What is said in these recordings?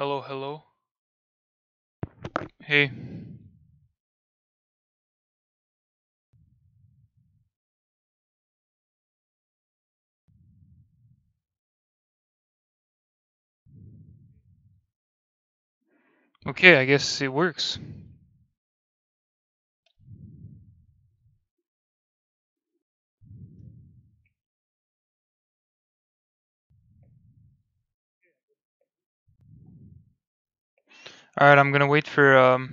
Hello, hello. Hey. Okay, I guess it works. Alright, I'm gonna wait for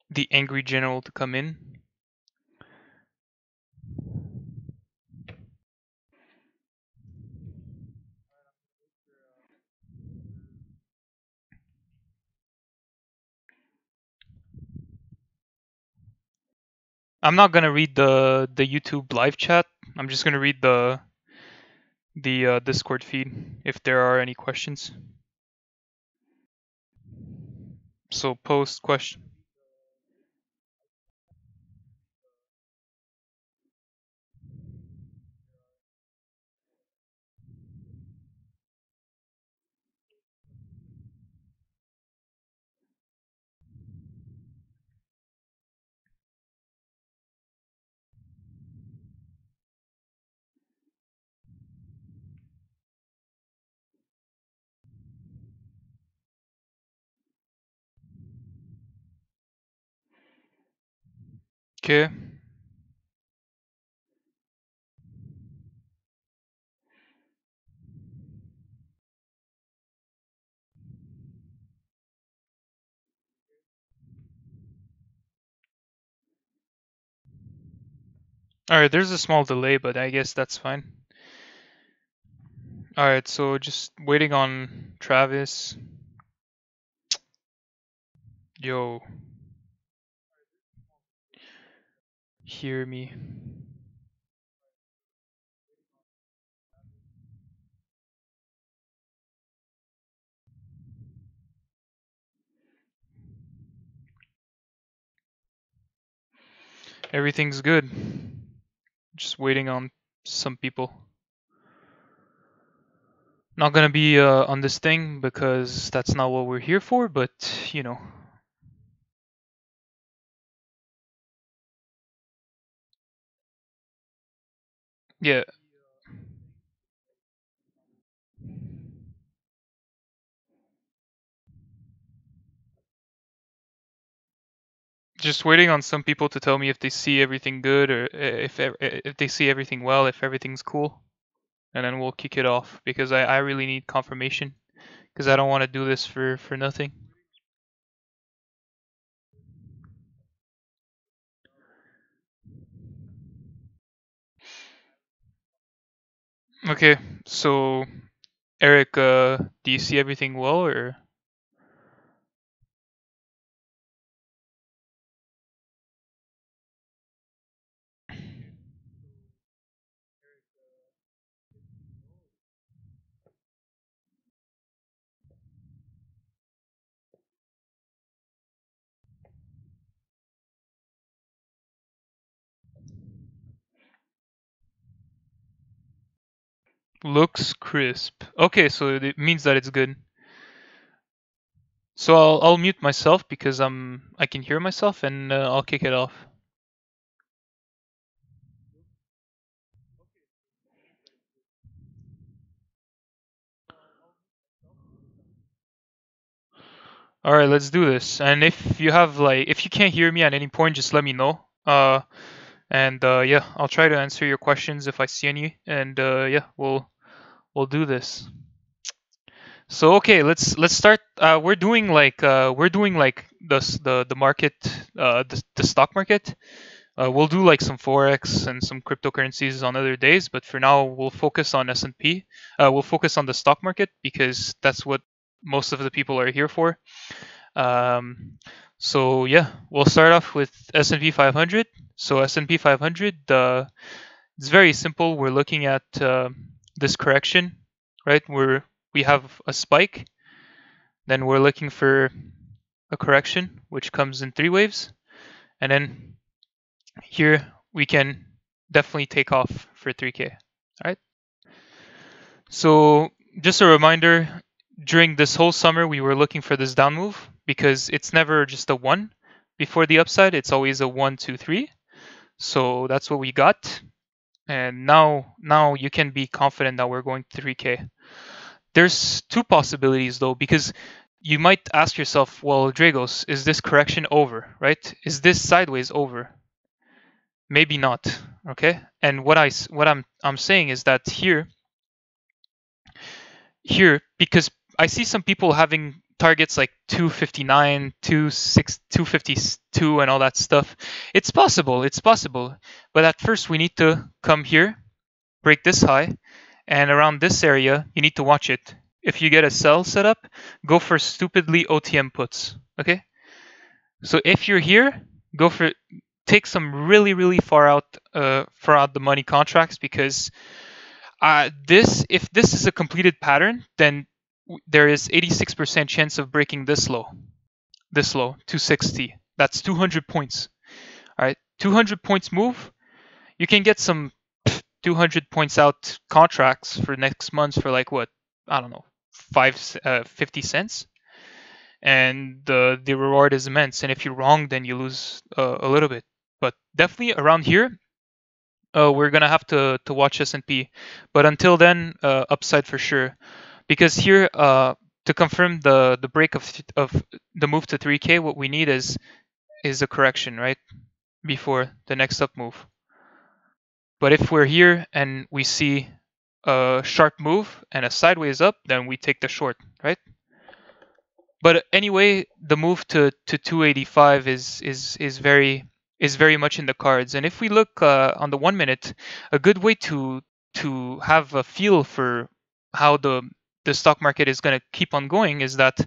the angry general to come in. I'm not gonna read the YouTube live chat. I'm just gonna read the Discord feed if there are any questions. So post question. Okay. Alright, there's a small delay, but I guess that's fine. Alright, so just waiting on Travis. Yo. Hear me. Everything's good. Just waiting on some people. Not gonna be on this thing because that's not what we're here for, but you know. Yeah. Just waiting on some people to tell me if they see everything good or if they see everything well, if everything's cool. And then we'll kick it off because I really need confirmation because I don't want to do this for nothing. Okay, so Eric, do you see everything well or? Looks crisp. Okay, so it means that it's good. So I'll mute myself because I can hear myself and I'll kick it off. All right, let's do this. And if you have if you can't hear me at any point, just let me know. And yeah, I'll try to answer your questions if I see any. And yeah, we'll do this. So okay, let's start. We're doing the market, the stock market. We'll do like some forex and some cryptocurrencies on other days, but for now we'll focus on S&P. We'll focus on the stock market because that's what most of the people are here for. So yeah, we'll start off with S&P 500. So S&P 500, it's very simple. We're looking at this correction, right? We have a spike, then we're looking for a correction, which comes in 3 waves, and then here we can definitely take off for 3K. All right. So just a reminder, during this whole summer, we were looking for this down move because it's never just a 1 before the upside. It's always a 1, 2, 3. So that's what we got. And now you can be confident that we're going to 3K. There's two possibilities though, because you might ask yourself, well, Dragos, is this correction over, right? Is this sideways over? Maybe not, okay? And what I'm saying is that here, because I see some people having targets like 259, 252 and all that stuff. It's possible, but at first we need to come here, break this high, and around this area you need to watch it. If you get a sell set up, go for stupidly OTM puts, okay? So if you're here, take some really far out the money contracts, because if this is a completed pattern, then there is 86% chance of breaking this low, 260. That's 200 points. All right, 200 points move. You can get some 200 points out contracts for next month for like what? I don't know, 50 cents. And the reward is immense. And if you're wrong, then you lose a little bit. But definitely around here, we're gonna have to watch S&P. But until then, upside for sure. Because here, to confirm the break of the move to 3K, what we need is a correction, right? Before the next up move. But if we're here and we see a sharp move and a sideways up, then we take the short, right? But anyway, the move to 285 is very much in the cards. And if we look on the 1 minute, a good way to have a feel for how the stock market is going to keep on going is that,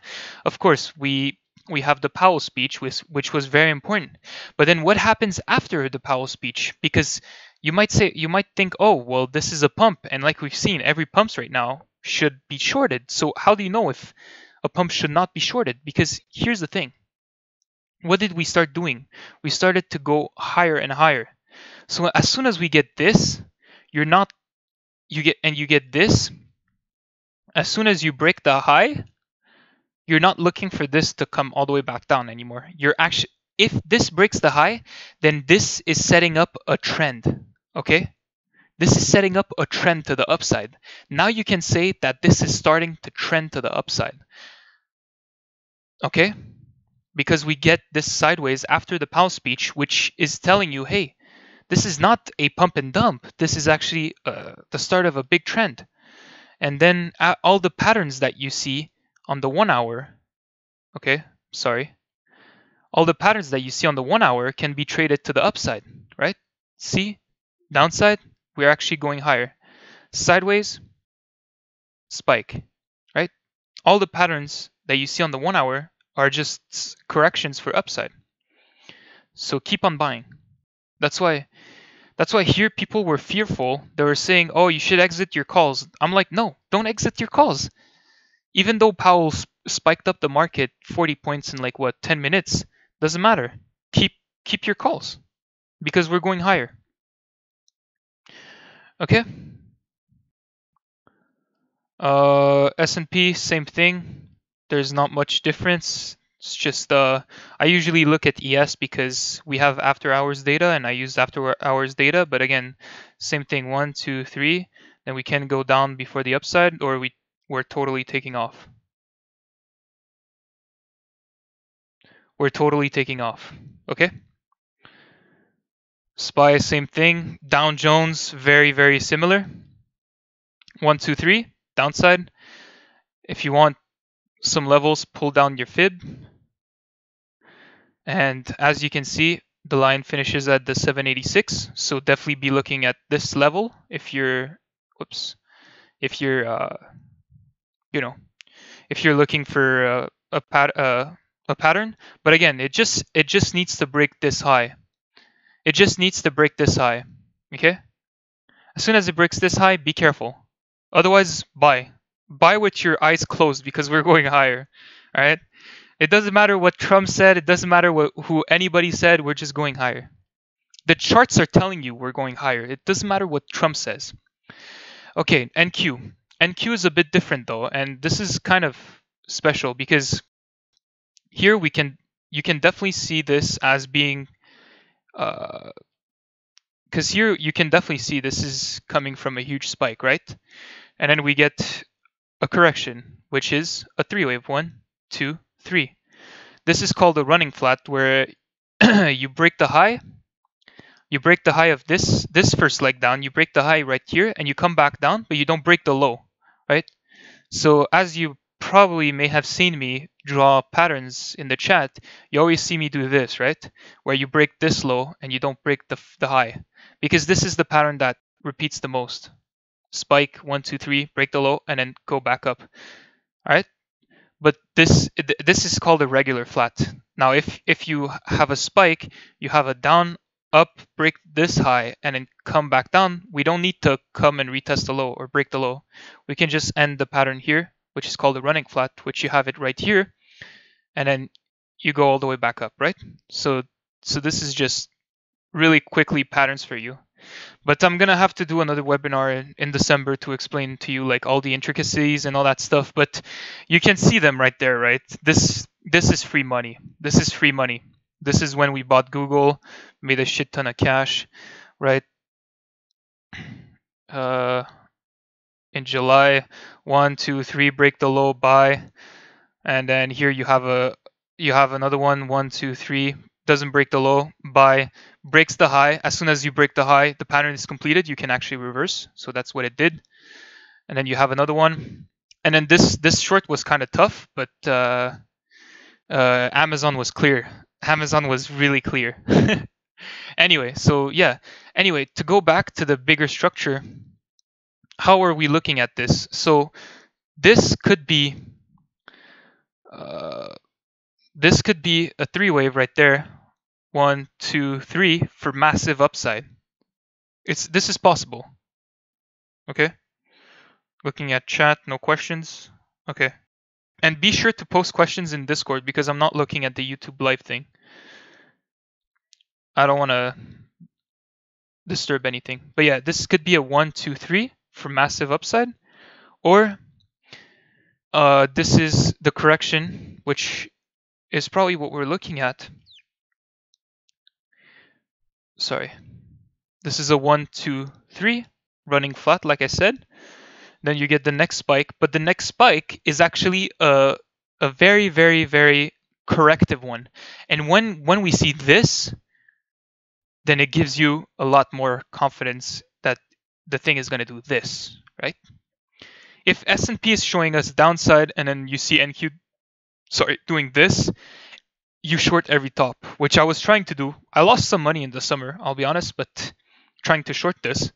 of course, we have the Powell speech, which was very important. But then what happens after the Powell speech? Because you might think, oh, well, this is a pump, and like we've seen, every pumps right now should be shorted. So how do you know if a pump should not be shorted? Because here's the thing. What did we start doing? We started to go higher and higher. So as soon as we get this, you get this. As soon as you break the high, you're not looking for this to come all the way back down anymore. If this breaks the high, then this is setting up a trend, okay? This is setting up a trend to the upside. Now you can say that this is starting to trend to the upside, okay? Because we get this sideways after the Powell speech, which is telling you, hey, this is not a pump and dump. This is actually the start of a big trend. And then all the patterns that you see on the 1 hour, all the patterns that you see on the 1 hour can be traded to the upside, right? See, downside, we're actually going higher. Sideways, spike, right? All the patterns that you see on the 1 hour are just corrections for upside. So keep on buying. That's why here people were fearful. They were saying, oh, you should exit your calls. I'm like, no, don't exit your calls. Even though Powell spiked up the market 40 points in like 10 minutes, doesn't matter. Keep your calls, because we're going higher. Okay. S&P, same thing. There's not much difference. It's just I usually look at ES because we have after hours data, and I use after hours data. But again, same thing. 1, 2, 3. Then we can go down before the upside, or we're totally taking off. We're totally taking off. Okay. SPY, same thing. Dow Jones, very similar. 1, 2, 3. Downside. If you want some levels, pull down your fib. And as you can see, the line finishes at the 786. So definitely be looking at this level if you're, if you're looking for a pattern. But again, it just needs to break this high. It just needs to break this high. Okay. As soon as it breaks this high, be careful. Otherwise, buy. Buy with your eyes closed, because we're going higher. All right. It doesn't matter what Trump said. It doesn't matter who anybody said. We're just going higher. The charts are telling you we're going higher. It doesn't matter what Trump says. Okay, NQ. NQ is a bit different though, and this is kind of special because here you can definitely see this as being because here you can definitely see this is coming from a huge spike, right? And then we get a correction, which is a three wave. 1, 2, 3. This is called a running flat, where you break the high. You break the high of this first leg down. You break the high right here, and you come back down, but you don't break the low, right? So as you probably may have seen me draw patterns in the chat, you always see me do this, right? Where you break this low and you don't break the high, because this is the pattern that repeats the most. Spike 1, 2, 3, break the low, and then go back up. All right. But this is called a regular flat. Now, if you have a spike, you have a down, up, break this high, and then come back down. We don't need to come and retest the low or break the low. We can just end the pattern here, which is called a running flat, which you have it right here, and then you go all the way back up, right? So this is just really quickly patterns for you. But I'm gonna have to do another webinar in December to explain to you like all the intricacies and all that stuff. But you can see them right there, right? This is free money. This is free money. This is when we bought Google, made a shit ton of cash, right? In July, 1, 2, 3, break the low, buy, and then here you have another one, 1, 2, 3, doesn't break the low, buy, breaks the high. As soon as you break the high, the pattern is completed. You can actually reverse. So that's what it did. And then you have another one. And then this short was kind of tough, but Amazon was clear. Amazon was really clear. Anyway, so yeah. Anyway, to go back to the bigger structure, how are we looking at this? So this could be a three wave right there. 1, 2, 3 for massive upside. This is possible. Okay. Looking at chat, no questions. Okay. And be sure to post questions in Discord because I'm not looking at the YouTube live thing. I don't want to disturb anything. But yeah, this could be a 1, 2, 3 for massive upside. Or this is the correction, which is probably what we're looking at. Sorry. This is a 1, 2, 3 running flat, like I said. Then you get the next spike, but the next spike is actually a very, very, very corrective one. And when we see this, then it gives you a lot more confidence that the thing is going to do this, right? If S&P is showing us downside and then you see NQ, doing this, you short every top, which I was trying to do. I lost some money in the summer, I'll be honest, but trying to short this.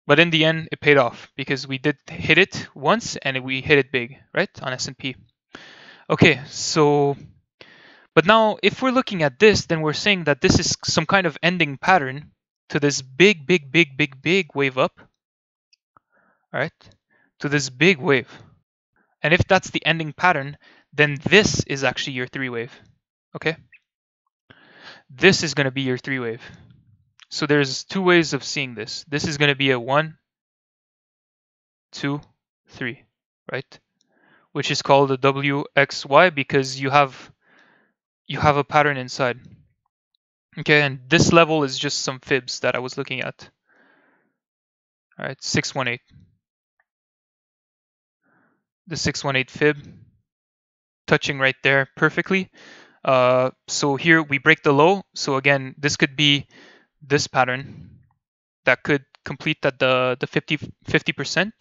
But in the end, it paid off because we did hit it once and we hit it big, right, on S&P. Okay, so, but now if we're looking at this, then we're saying that this is some kind of ending pattern to this big, big, big, big, big wave up, all right, to this big wave. And if that's the ending pattern, then this is actually your three wave, okay? This is going to be your three wave. So there's two ways of seeing this. This is going to be a 1, 2, 3, right? Which is called a WXY because you have a pattern inside. Okay, and this level is just some fibs that I was looking at. All right, 618. The 618 fib touching right there perfectly. So here we break the low. So again, this could be this pattern that could complete at the 50%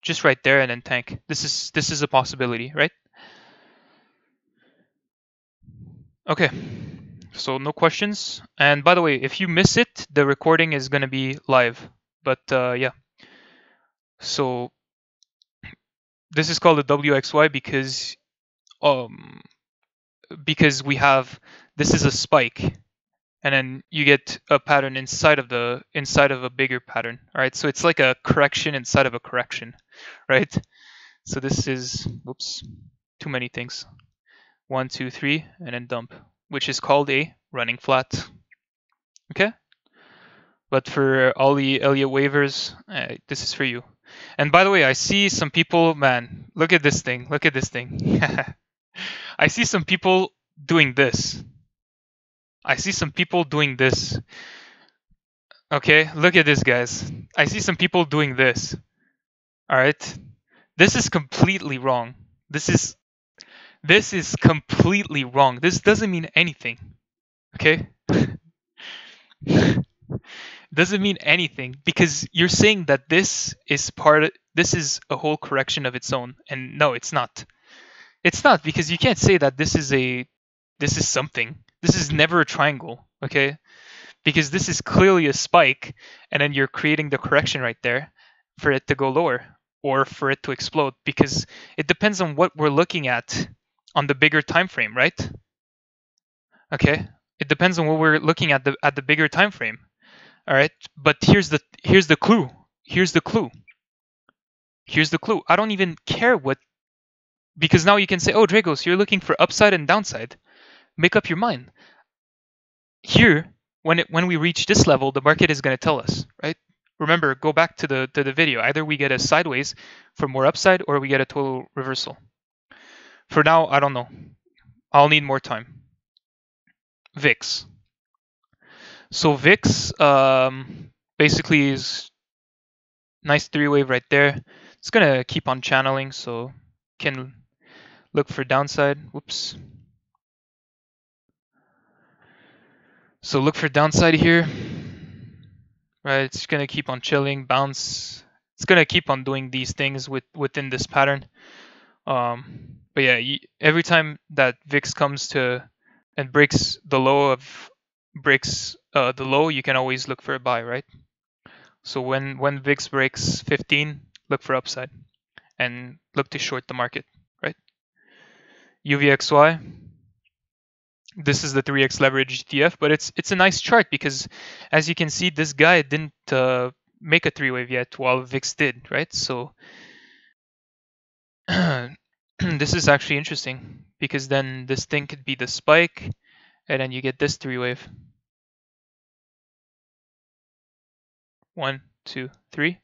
just right there and then tank. This is a possibility, right? Okay, so no questions. And by the way, if you miss it, the recording is going to be live. But yeah, so this is called a WXY because we have, this is a spike, and then you get a pattern inside of a bigger pattern. All right, so it's like a correction inside of a correction, right? So this is, whoops, too many things. 1, 2, 3, and then dump, which is called a running flat. Okay, but for all the Elliott waivers, this is for you. And by the way, I see some people, man, look at this thing. Look at this thing. I see some people doing this. I see some people doing this. Okay, look at this, guys. I see some people doing this. All right. This is completely wrong. This is completely wrong. This doesn't mean anything. Okay? Doesn't mean anything because you're saying that this is a whole correction of its own, and no, it's not. It's not, because you can't say that this is something. This is never a triangle, okay? Because this is clearly a spike, and then you're creating the correction right there for it to go lower or for it to explode, because it depends on what we're looking at on the bigger time frame, right? Okay, it depends on what we're looking at the bigger time frame. All right, but here's the clue. Here's the clue. Here's the clue. I don't even care what, because now you can say, oh, Dragos, you're looking for upside and downside. Make up your mind. Here, when we reach this level, the market is going to tell us, right? Remember, go back to the video. Either we get a sideways for more upside, or we get a total reversal. For now, I don't know. I'll need more time. VIX. So VIX basically is nice 3-wave right there. It's gonna keep on channeling, so can look for downside. Whoops. So look for downside here. Right, it's gonna keep on chilling, bounce. It's gonna keep on doing these things within this pattern. But yeah, every time that VIX comes to and breaks the low, you can always look for a buy, right? So when VIX breaks 15, look for upside and look to short the market, right? UVXY. This is the 3x leverage ETF, but it's a nice chart because, as you can see, this guy didn't make a 3-wave yet, while VIX did, right? So this is actually interesting because then this thing could be the spike, and then you get this 3-wave. 1, 2, 3.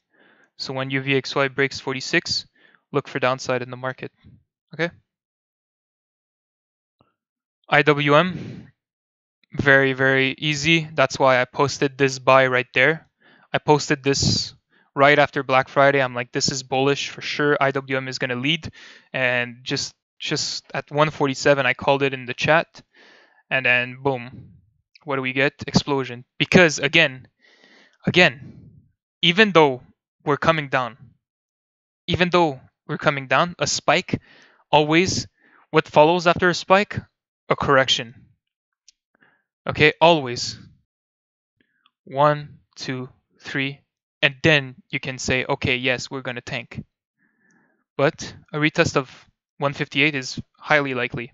So when UVXY breaks 46, look for downside in the market. Okay. IWM, very, very easy. That's why I posted this buy right there. I posted this right after Black Friday. I'm like, this is bullish for sure. IWM is going to lead. And just at 147, I called it in the chat. And then boom, what do we get? Explosion. Because again, even though we're coming down, a spike, always, what follows after a spike? A correction. Okay, always. 1, 2, 3, and then you can say, okay, yes, we're going to tank. But a retest of 158 is highly likely.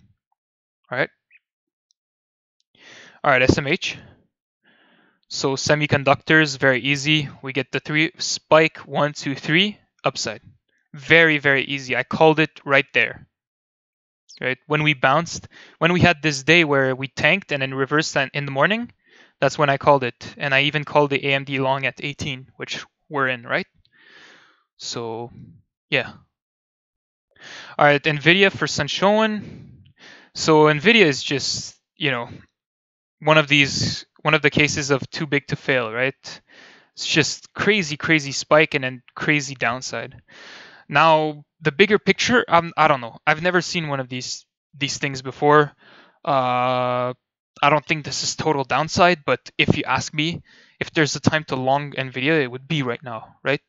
All right. All right, SMH. So semiconductors, very easy. We get the 3 spike, 1, 2, 3, upside. Very, very easy. I called it right there. Right, when we bounced, when we had this day where we tanked and then reversed in the morning, that's when I called it. And I even called the AMD long at 18, which we're in, right? So yeah. All right, NVIDIA for Sanshoen. So NVIDIA is just, one of the cases of too big to fail, right? It's just crazy spike and then crazy downside. Now, the bigger picture, I don't know. I've never seen one of these things before. I don't think this is total downside, but if you ask me, if there's a time to long NVIDIA, it would be right now, right?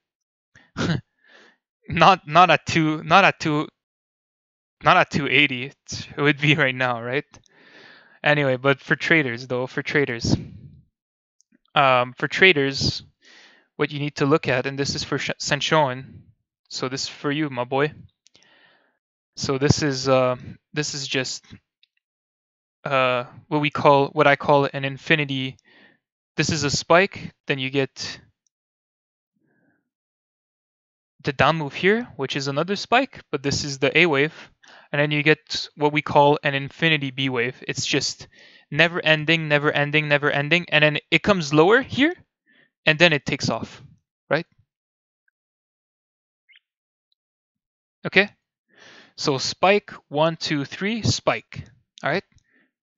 not at 280. It would be right now, right? Anyway, but for traders, what you need to look at, and this is for Sanshoen. So this is for you, my boy. So this is just what I call an infinity. This is a spike, then you get the down move here, which is another spike, but this is the A wave, and then you get what we call an infinity B wave. It's just never ending, and then it comes lower here, and then it takes off, right? Okay, so spike 1, 2, 3, spike. All right.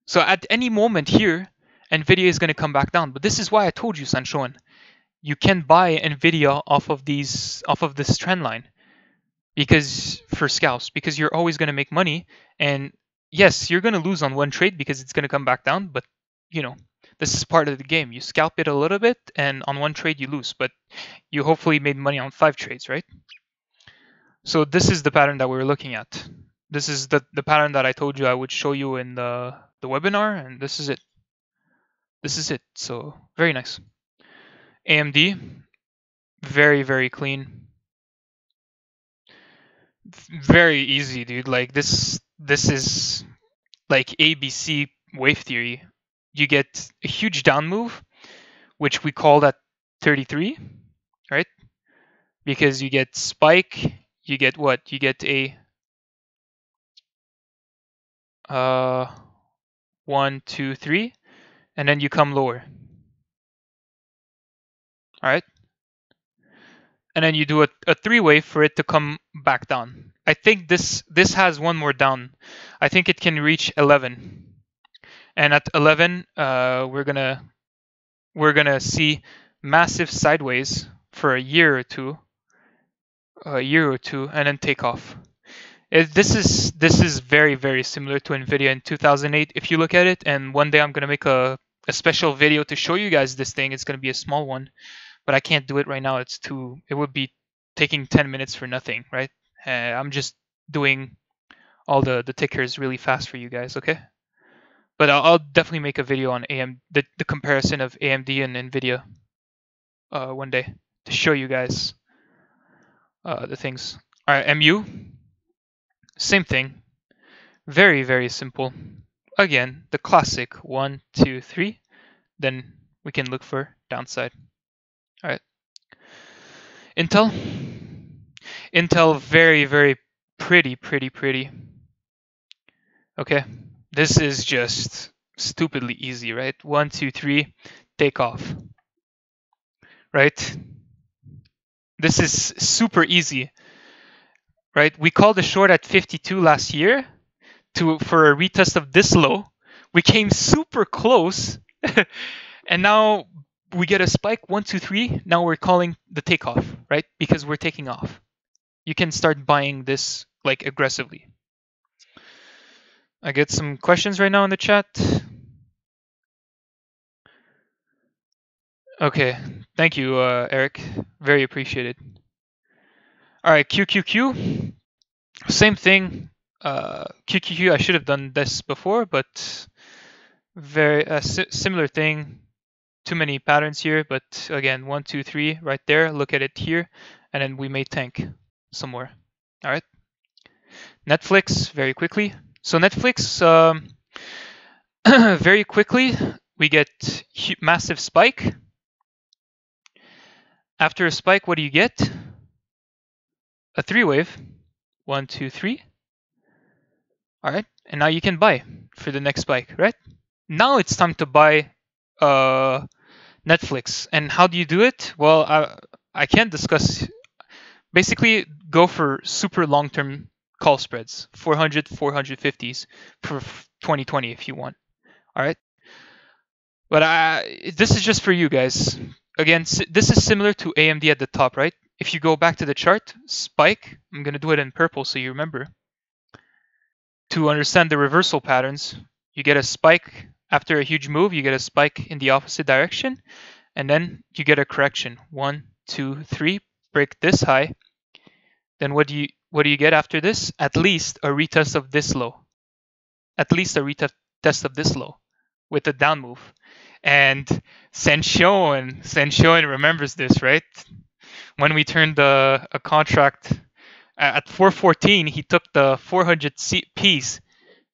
So at any moment here, Nvidia is going to come back down. But this is why I told you, Sanshon, you can buy Nvidia off of this trend line, because for scalps, because you're always going to make money. And yes, you're going to lose on one trade because it's going to come back down. But you know, this is part of the game. You scalp it a little bit, and on one trade you lose, but you hopefully made money on 5 trades, right? So this is the pattern that we were looking at. This is the pattern that I told you I would show you in the webinar, and this is it. This is it. So very nice. AMD, very, very clean. Very easy, dude. Like this is like ABC wave theory. You get a huge down move, which we call that 33, right? Because you get spike, you get what? You get a 1, 2, 3, and then you come lower. All right. And then you do a 3-way for it to come back down. I think this has one more down. I think it can reach 11. And at 11, we're gonna see massive sideways for a year or two, and then take off. This is very, very similar to Nvidia in 2008 if you look at it. And one day I'm gonna make a special video to show you guys this thing. It's gonna be a small one, but I can't do it right now. It would be taking 10 minutes for nothing, right? I'm just doing all the tickers really fast for you guys, okay? But I'll definitely make a video on the comparison of AMD and Nvidia one day to show you guys the things. All right, MU, same thing. Very, very simple. Again, the classic 1, 2, 3. Then we can look for downside. All right. Intel, very, very pretty. Okay. This is just stupidly easy, right? 1, 2, 3, take off. Right? This is super easy, right? We called a short at 52 last year for a retest of this low. We came super close, and now we get a spike 1, 2, 3. Now we're calling the takeoff, right? Because we're taking off. You can start buying this like aggressively. I get some questions right now in the chat. Okay, thank you, Eric. Very appreciated. All right, QQQ, same thing. QQQ, I should have done this before, but very similar thing. Too many patterns here, but again, 1, 2, 3, right there. Look at it here, and then we may tank somewhere. All right. Netflix, very quickly. So Netflix, very quickly, we get massive spike. After a spike, what do you get? A 3-wave. 1, 2, 3. All right, and now you can buy for the next spike, right? Now it's time to buy Netflix. And how do you do it? Well, I can't discuss. Basically, go for super long-term call spreads, 400, 450s for 2020 if you want. All right. But this is just for you guys. Again, this is similar to AMD at the top, right? If you go back to the chart, spike, I'm going to do it in purple so you remember. To understand the reversal patterns, you get a spike after a huge move, you get a spike in the opposite direction, and then you get a correction. 1, 2, 3, break this high. Then what do you get after this? At least a retest of this low. At least a retest of this low with a down move. And Sanshon remembers this, right? When we turned a contract at 414, he took the 400 piece,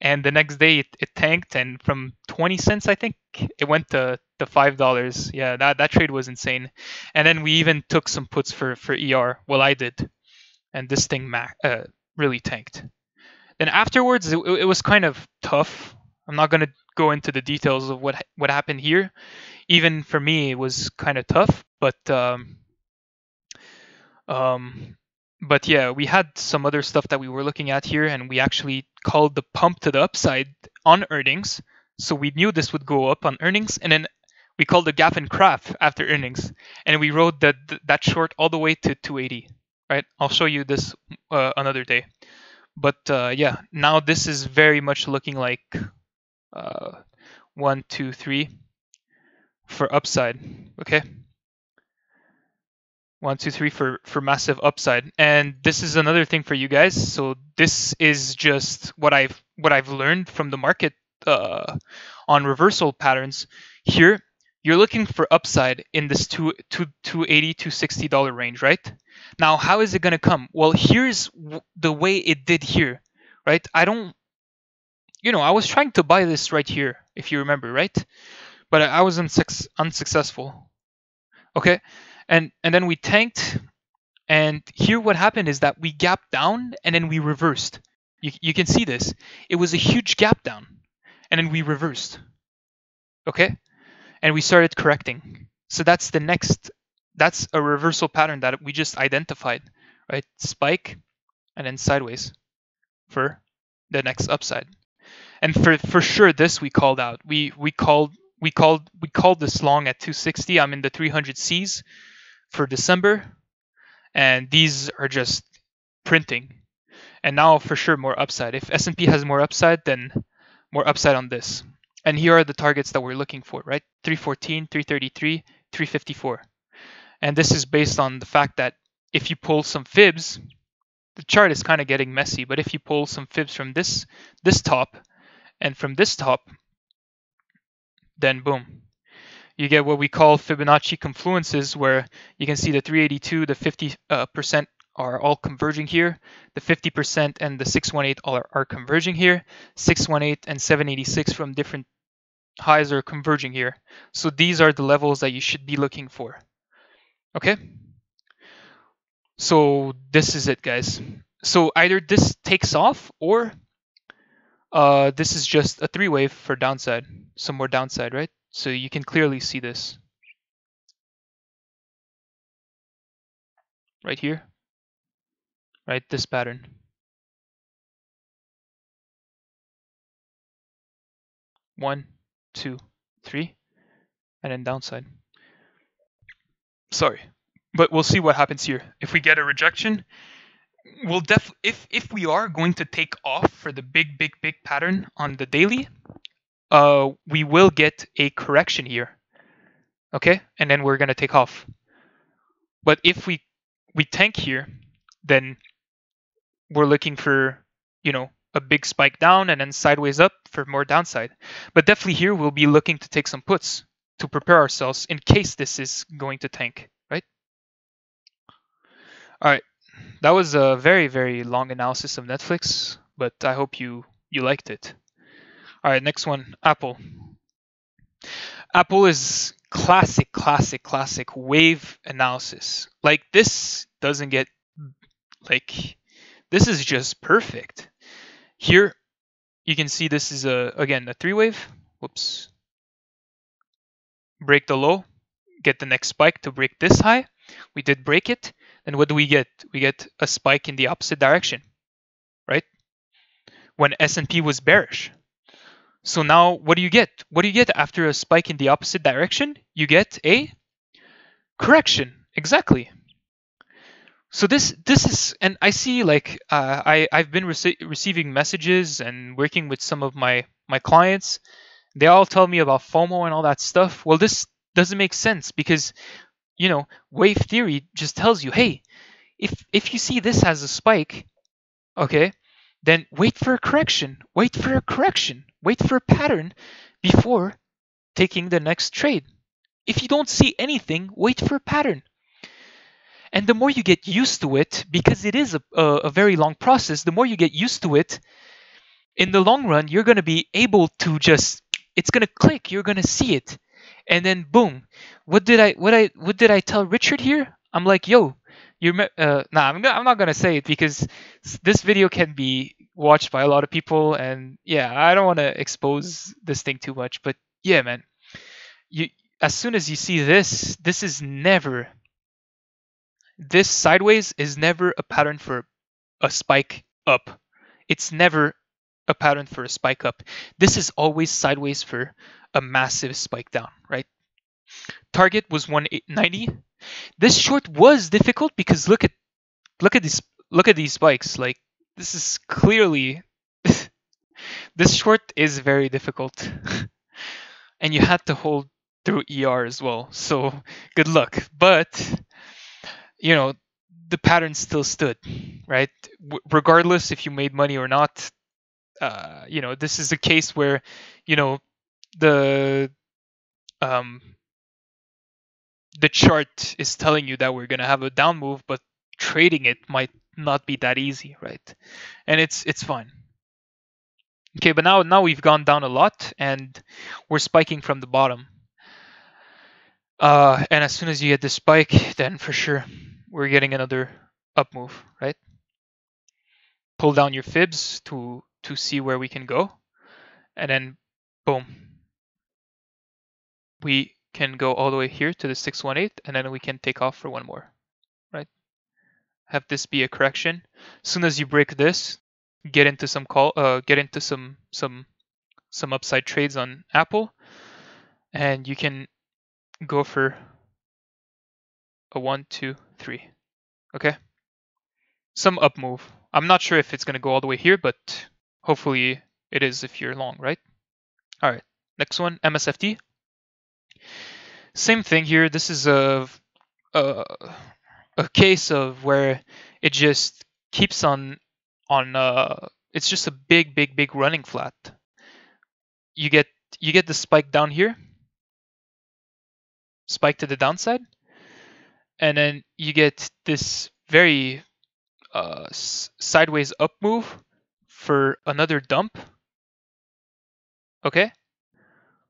and the next day it tanked, and from 20 cents, I think, it went to $5. Yeah, that trade was insane. And then we even took some puts for ER. Well, I did, and this thing really tanked. Then afterwards, it was kind of tough. I'm not gonna go into the details of what happened here. Even for me, it was kind of tough, but But yeah, we had some other stuff that we were looking at here, and we actually called the pump to the upside on earnings. So we knew this would go up on earnings, and then we called the gap and craft after earnings, and we rode that short all the way to 280. Right? I'll show you this another day. But yeah, now this is very much looking like 1, 2, 3 for upside. Okay. 1, 2, 3 for massive upside. And this is another thing for you guys. So this is just what I've learned from the market on reversal patterns. Here, you're looking for upside in this $280 to $60 range, right? Now, how is it going to come? Well, here's the way it did here, right? I was trying to buy this right here, if you remember, right? But I was unsuccessful. Okay, and then we tanked, and here what happened is that we gapped down and then we reversed. You can see this. It was a huge gap down, and then we reversed. Okay, and we started correcting. So that's a reversal pattern that we just identified, right? Spike and then sideways for the next upside. And for sure this we called out. We called this long at 260. I'm in the 300 Cs for December, and these are just printing. And now for sure more upside. If S&P has more upside, then more upside on this. And here are the targets that we're looking for, right? 314, 333, 354. And this is based on the fact that if you pull some fibs, the chart is kind of getting messy, but if you pull some fibs from this top and from this top, then boom, you get what we call Fibonacci confluences, where you can see the 382, the 50% are all converging here. The 50% and the 618 are converging here. 618 and 786 from different highs are converging here. So these are the levels that you should be looking for. Okay? So this is it, guys. So either this takes off or this is just a 3-wave for downside, some more downside, right? So you can clearly see this right here, right? This pattern. One, two, three, and then downside. Sorry, but we'll see what happens here. If we get a rejection, we'll if we are going to take off for the big pattern on the daily, we will get a correction here. Okay, and then we're gonna take off. But if we tank here, then we're looking for, a big spike down and then sideways up for more downside. But definitely here we'll be looking to take some puts to prepare ourselves in case this is going to tank, right? All right, that was a very, very long analysis of Netflix, but I hope you liked it. All right, next one, Apple. Apple is classic wave analysis. Like, this doesn't get, this is just perfect. Here, you can see this is again a 3-wave. Whoops. Break the low, get the next spike to break this high. We did break it. And what do we get? We get a spike in the opposite direction, right? When S&P was bearish. So now what do you get? What do you get after a spike in the opposite direction? You get a correction. Exactly. So this is, and I see, like, I've been receiving messages and working with some of my clients. They all tell me about FOMO and all that stuff. Well, this doesn't make sense because, wave theory just tells you, hey, if you see this as a spike, okay, then wait for a correction, wait for a pattern before taking the next trade. If you don't see anything, wait for a pattern. And the more you get used to it, because it is a very long process, the more you get used to it, in the long run, you're going to be able to it's going to click, you're going to see it. And then boom, what did I tell Richard here? I'm like, yo, I'm not going to say it because this video can be watched by a lot of people, and yeah, I don't want to expose this thing too much, but yeah, man, as soon as you see this is never This sideways is never a pattern for a spike up. It's never a pattern for a spike up. This is always sideways for a massive spike down, right? Target was 190. This short was difficult because look at these spikes. Like, this is clearly this short is very difficult. And you had to hold through ER as well. So good luck. But the pattern still stood, right? Regardless if you made money or not. This is a case where the the chart is telling you that we're gonna have a down move, but trading it might not be that easy, right? And it's fine. Okay, but now we've gone down a lot and we're spiking from the bottom. And as soon as you get this spike, then for sure we're getting another up move, right? Pull down your fibs to see where we can go, and then boom, we can go all the way here to the 618, and then we can take off for one more, right? Have this be a correction. As soon as you break this, get into some some upside trades on Apple, and you can go for a 1, 2, 3. Okay, some up move. I'm not sure if it's gonna go all the way here, but hopefully it is if you're long, right? All right, next one, MSFT. Same thing here. This is a case of where it just keeps on it's just a big running flat. You get the spike down here, spike to the downside, and then you get this very sideways up move for another dump. Okay,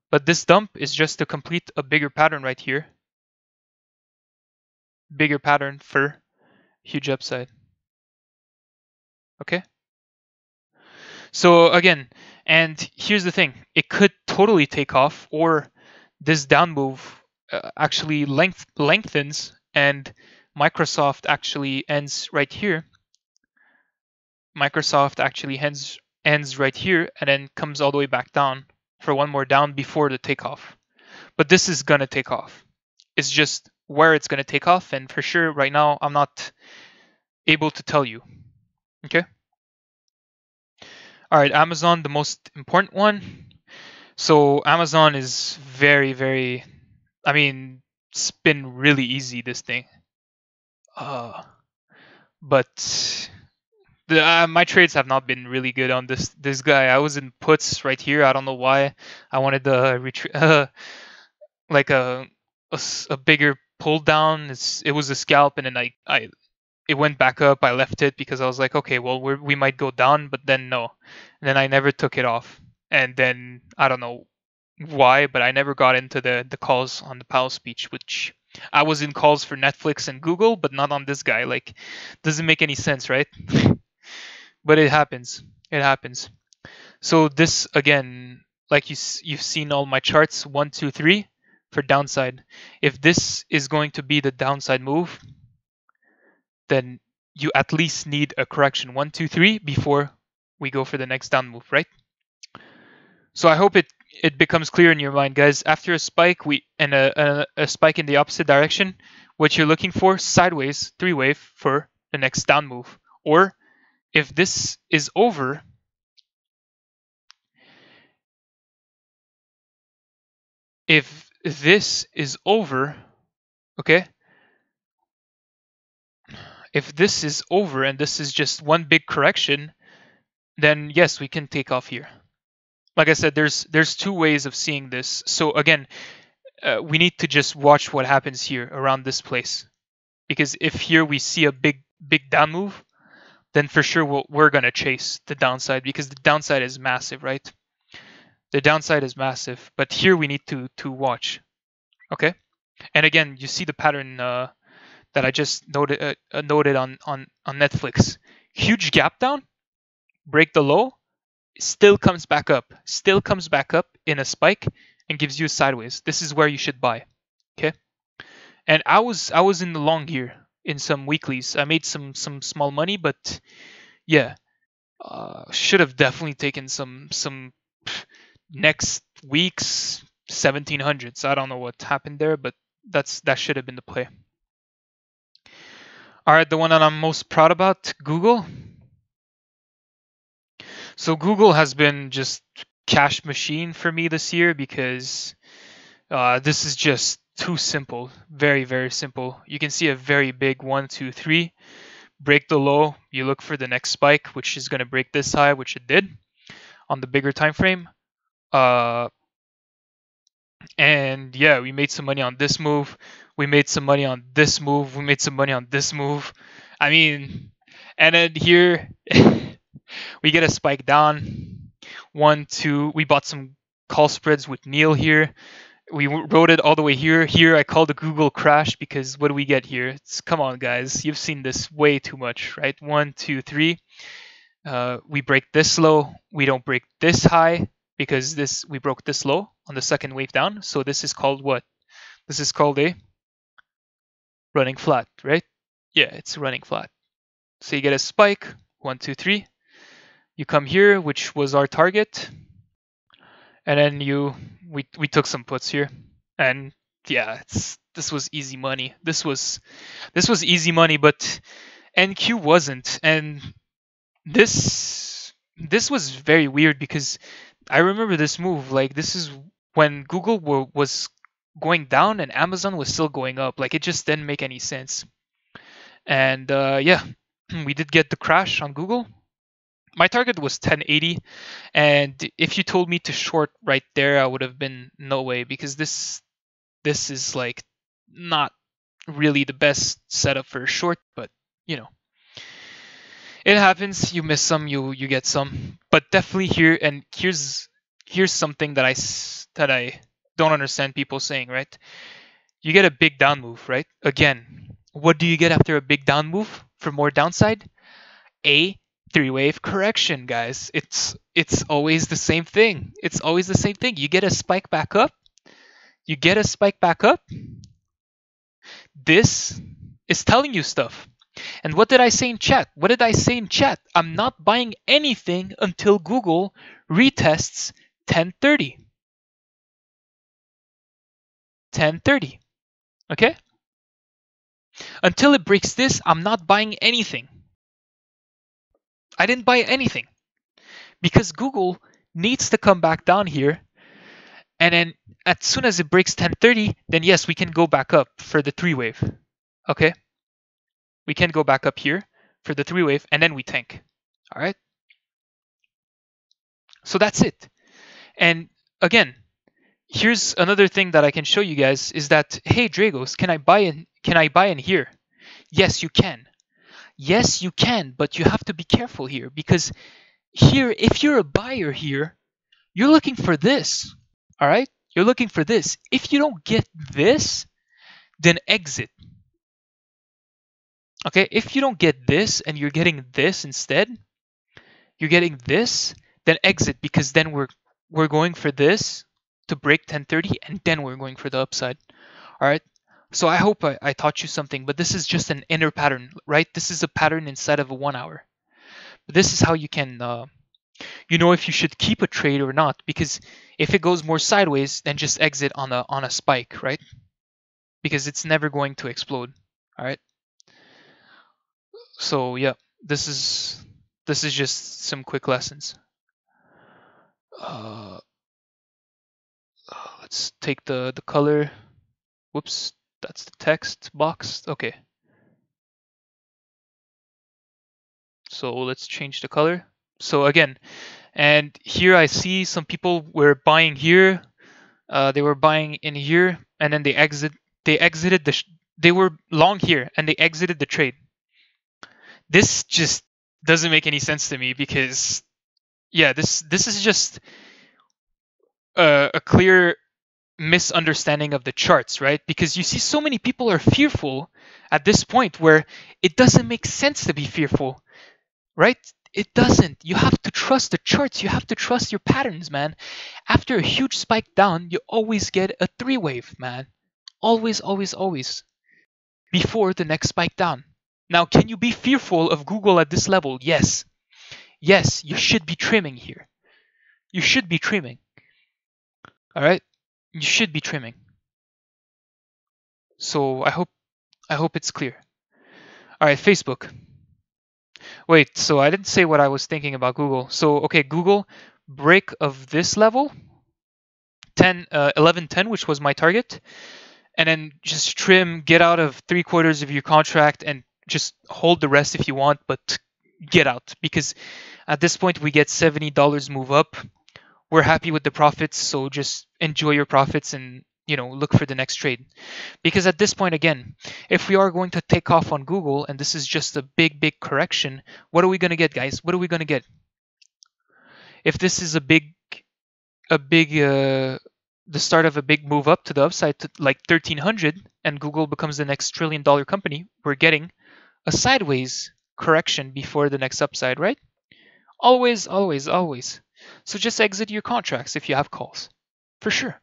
but this dump is just to complete a bigger pattern right here. Bigger pattern for huge upside. Okay, so again, and here's the thing, it could totally take off, or this down move actually lengthens and Microsoft actually ends right here. Microsoft actually ends right here and then comes all the way back down for one more down before the takeoff. But this is gonna take off. It's just where it's gonna take off, and for sure right now I'm not able to tell you. Okay. All right, Amazon, the most important one. So Amazon is very, I mean, it's been really easy, this thing. But my trades have not been really good on this guy. I was in puts right here. I don't know why. I wanted the like a bigger pull down. It was a scalp, and then it went back up. I left it because I was like, okay, well we might go down, but then no. And then I never took it off. And then I don't know why, but I never got into the calls on the Powell speech, which I was in calls for Netflix and Google, but not on this guy. Like, doesn't make any sense, right? But it happens. It happens. So this again, like you've seen all my charts, 1, 2, 3 for downside. If this is going to be the downside move, then you at least need a correction 1, 2, 3 before we go for the next down move, right? So I hope it becomes clear in your mind, guys. After a spike, and a spike in the opposite direction, what you're looking for, sideways 3-wave for the next down move. Or if this is over, okay? If this is over and this is just one big correction, then yes, we can take off here. Like I said, there's two ways of seeing this. So again, we need to just watch what happens here around this place, because if here we see a big down move, then for sure we're gonna chase the downside, because the downside is massive, right? The downside is massive, but here we need to watch. Okay, and again, you see the pattern that I just noted on Netflix. Huge gap down, break the low, still comes back up in a spike and gives you a sideways. This is where you should buy. Okay, and I was in the long here. in some weeklies. I made some small money, but yeah, should have definitely taken some next week's 1700s. I don't know what happened there, but that should have been the play. All right, the one that I'm most proud about, Google. So Google has been just cash machine for me this year because this is just too simple. Very, very simple. You can see a very big 1, 2, 3. Break the low. You look for the next spike, which is going to break this high, which it did on the bigger time frame. And yeah, we made some money on this move. We made some money on this move. We made some money on this move. I mean, and then here we get a spike down. 1, 2. We bought some call spreads with Neil here. We rode it all the way here. Here I called the Google crash because what do we get here? Come on, guys. You've seen this way too much, right? 1, 2, 3. We break this low. We don't break this high because we broke this low on the second wave down. So this is called what? This is called a running flat, right? Yeah, it's running flat. So you get a spike, 1, 2, 3. You come here, which was our target, and then we took some puts here, and yeah, this was easy money. This was easy money, but NQ wasn't, and this was very weird because I remember this move. Like, this is when Google was going down and Amazon was still going up. Like, it just didn't make any sense. And yeah, we did get the crash on Google. My target was 1080, and if you told me to short right there, I would have been no way, because this is like not really the best setup for a short, but you know, it happens. You miss some, you get some, but definitely here. And here's something that I don't understand people saying, right? You get a big down move, right? Again, what do you get after a big down move for more downside? A three-wave correction, guys. It's always the same thing. It's always the same thing. You get a spike back up. You get a spike back up. This is telling you stuff. And what did I say in chat? What did I say in chat? I'm not buying anything until Google retests 1030. 1030. Okay? Until it breaks this, I'm not buying anything. I didn't buy anything because Google needs to come back down here, and then as soon as it breaks 1030, then yes, we can go back up for the 3-wave. Okay, we can go back up here for the 3-wave, and then we tank. All right, so that's it. And again, here's another thing that I can show you guys is that, hey Dragos, can I buy in here? Yes, you can. Yes, you can, but you have to be careful here, because here, if you're a buyer here, you're looking for this. All right? You're looking for this. If you don't get this, then exit. Okay? If you don't get this and you're getting this instead, you're getting this, then exit, because then we're going for this to break 1030, and then we're going for the upside. All right? So I hope I taught you something, but this is just an inner pattern, right? This is a pattern inside of a 1 hour. But this is how you can, you know, if you should keep a trade or not, because if it goes more sideways, then just exit on a spike, right? Because it's never going to explode. All right. So yeah, this is just some quick lessons. Let's take the color. Whoops. That's the text box. Okay. So let's change the color. So again, and here I see some people were buying here. They were buying in here, and then they exited they were long here, and they exited the trade. This just doesn't make any sense to me, because yeah, this is just a clear misunderstanding of the charts, right? Because you see so many people are fearful at this point where it doesn't make sense to be fearful, right? It doesn't. You have to trust the charts. You have to trust your patterns, man. After a huge spike down, you always get a 3-wave, man. Always, always, always. before the next spike down. Now, can you be fearful of Google at this level? Yes. Yes, you should be trimming here. You should be trimming. All right? You should be trimming. So I hope it's clear. All right, Facebook. Wait, so I didn't say what I was thinking about Google. So, okay, Google, break of this level, 11.10, which was my target, and then just trim, get out of 3/4 of your contract and just hold the rest if you want, but get out, because at this point we get $70 move up. We're happy with the profits, so just enjoy your profits and look for the next trade. Because at this point, again, if we are going to take off on Google and this is just a big correction, what are we going to get, guys? What are we going to get? If this is the start of a big move up to the upside to like 1300 and Google becomes the next trillion-dollar company, we're getting a sideways correction before the next upside, right? Always, always, always. So just exit your contracts if you have calls, for sure.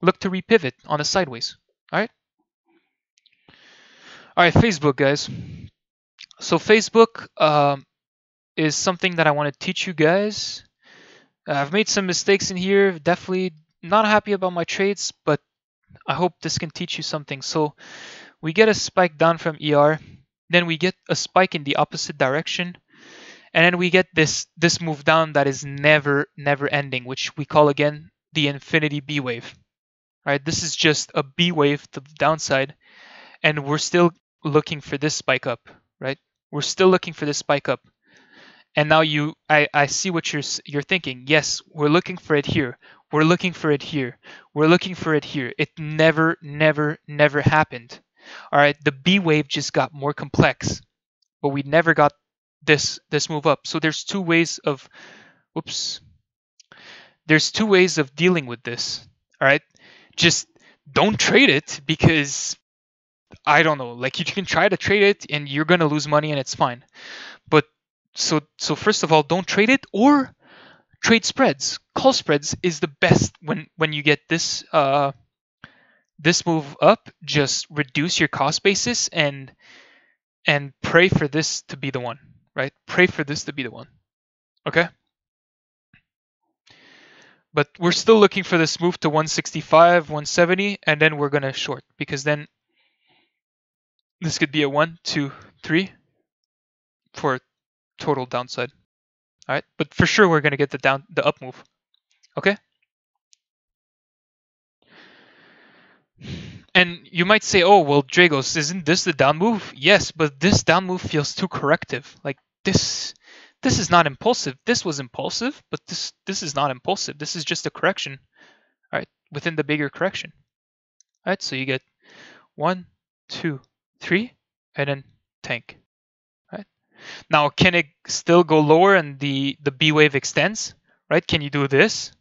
Look to repivot on a sideways. All right, Facebook, guys. So Facebook is something that I want to teach you guys. I've made some mistakes in here. Definitely not happy about my trades, but I hope this can teach you something. So we get a spike down from ER, then we get a spike in the opposite direction, and then we get this move down that is never ending, which we call again the infinity B wave. All right, this is just a B wave to the downside, and we're still looking for this spike up, right? We're still looking for this spike up. And now I see what you're thinking. Yes, we're looking for it here. We're looking for it here. We're looking for it here. It never happened. All right, the B wave just got more complex, but we never got this move up. So there's two ways of, there's two ways of dealing with this. All right, just don't trade it, because I don't know, like you can try to trade it and you're gonna lose money and it's fine. But so first of all, don't trade it, or trade spreads. Call spreads is the best when you get this this move up. Just reduce your cost basis and pray for this to be the one, right? Pray for this to be the one. Okay? But we're still looking for this move to 165, 170, and then we're gonna short, because then this could be a 1, 2, 3 for total downside. All right, but for sure we're gonna get the up move. Okay. And you might say, oh well, Dragos, isn't this the down move? Yes, but this down move feels too corrective. Like this is not impulsive. This was impulsive, but this is not impulsive. This is just a correction. All right, within the bigger correction. All right, so you get 1, 2, 3, and then tank. Right. Now, can it still go lower and the B wave extends? Right? Can you do this?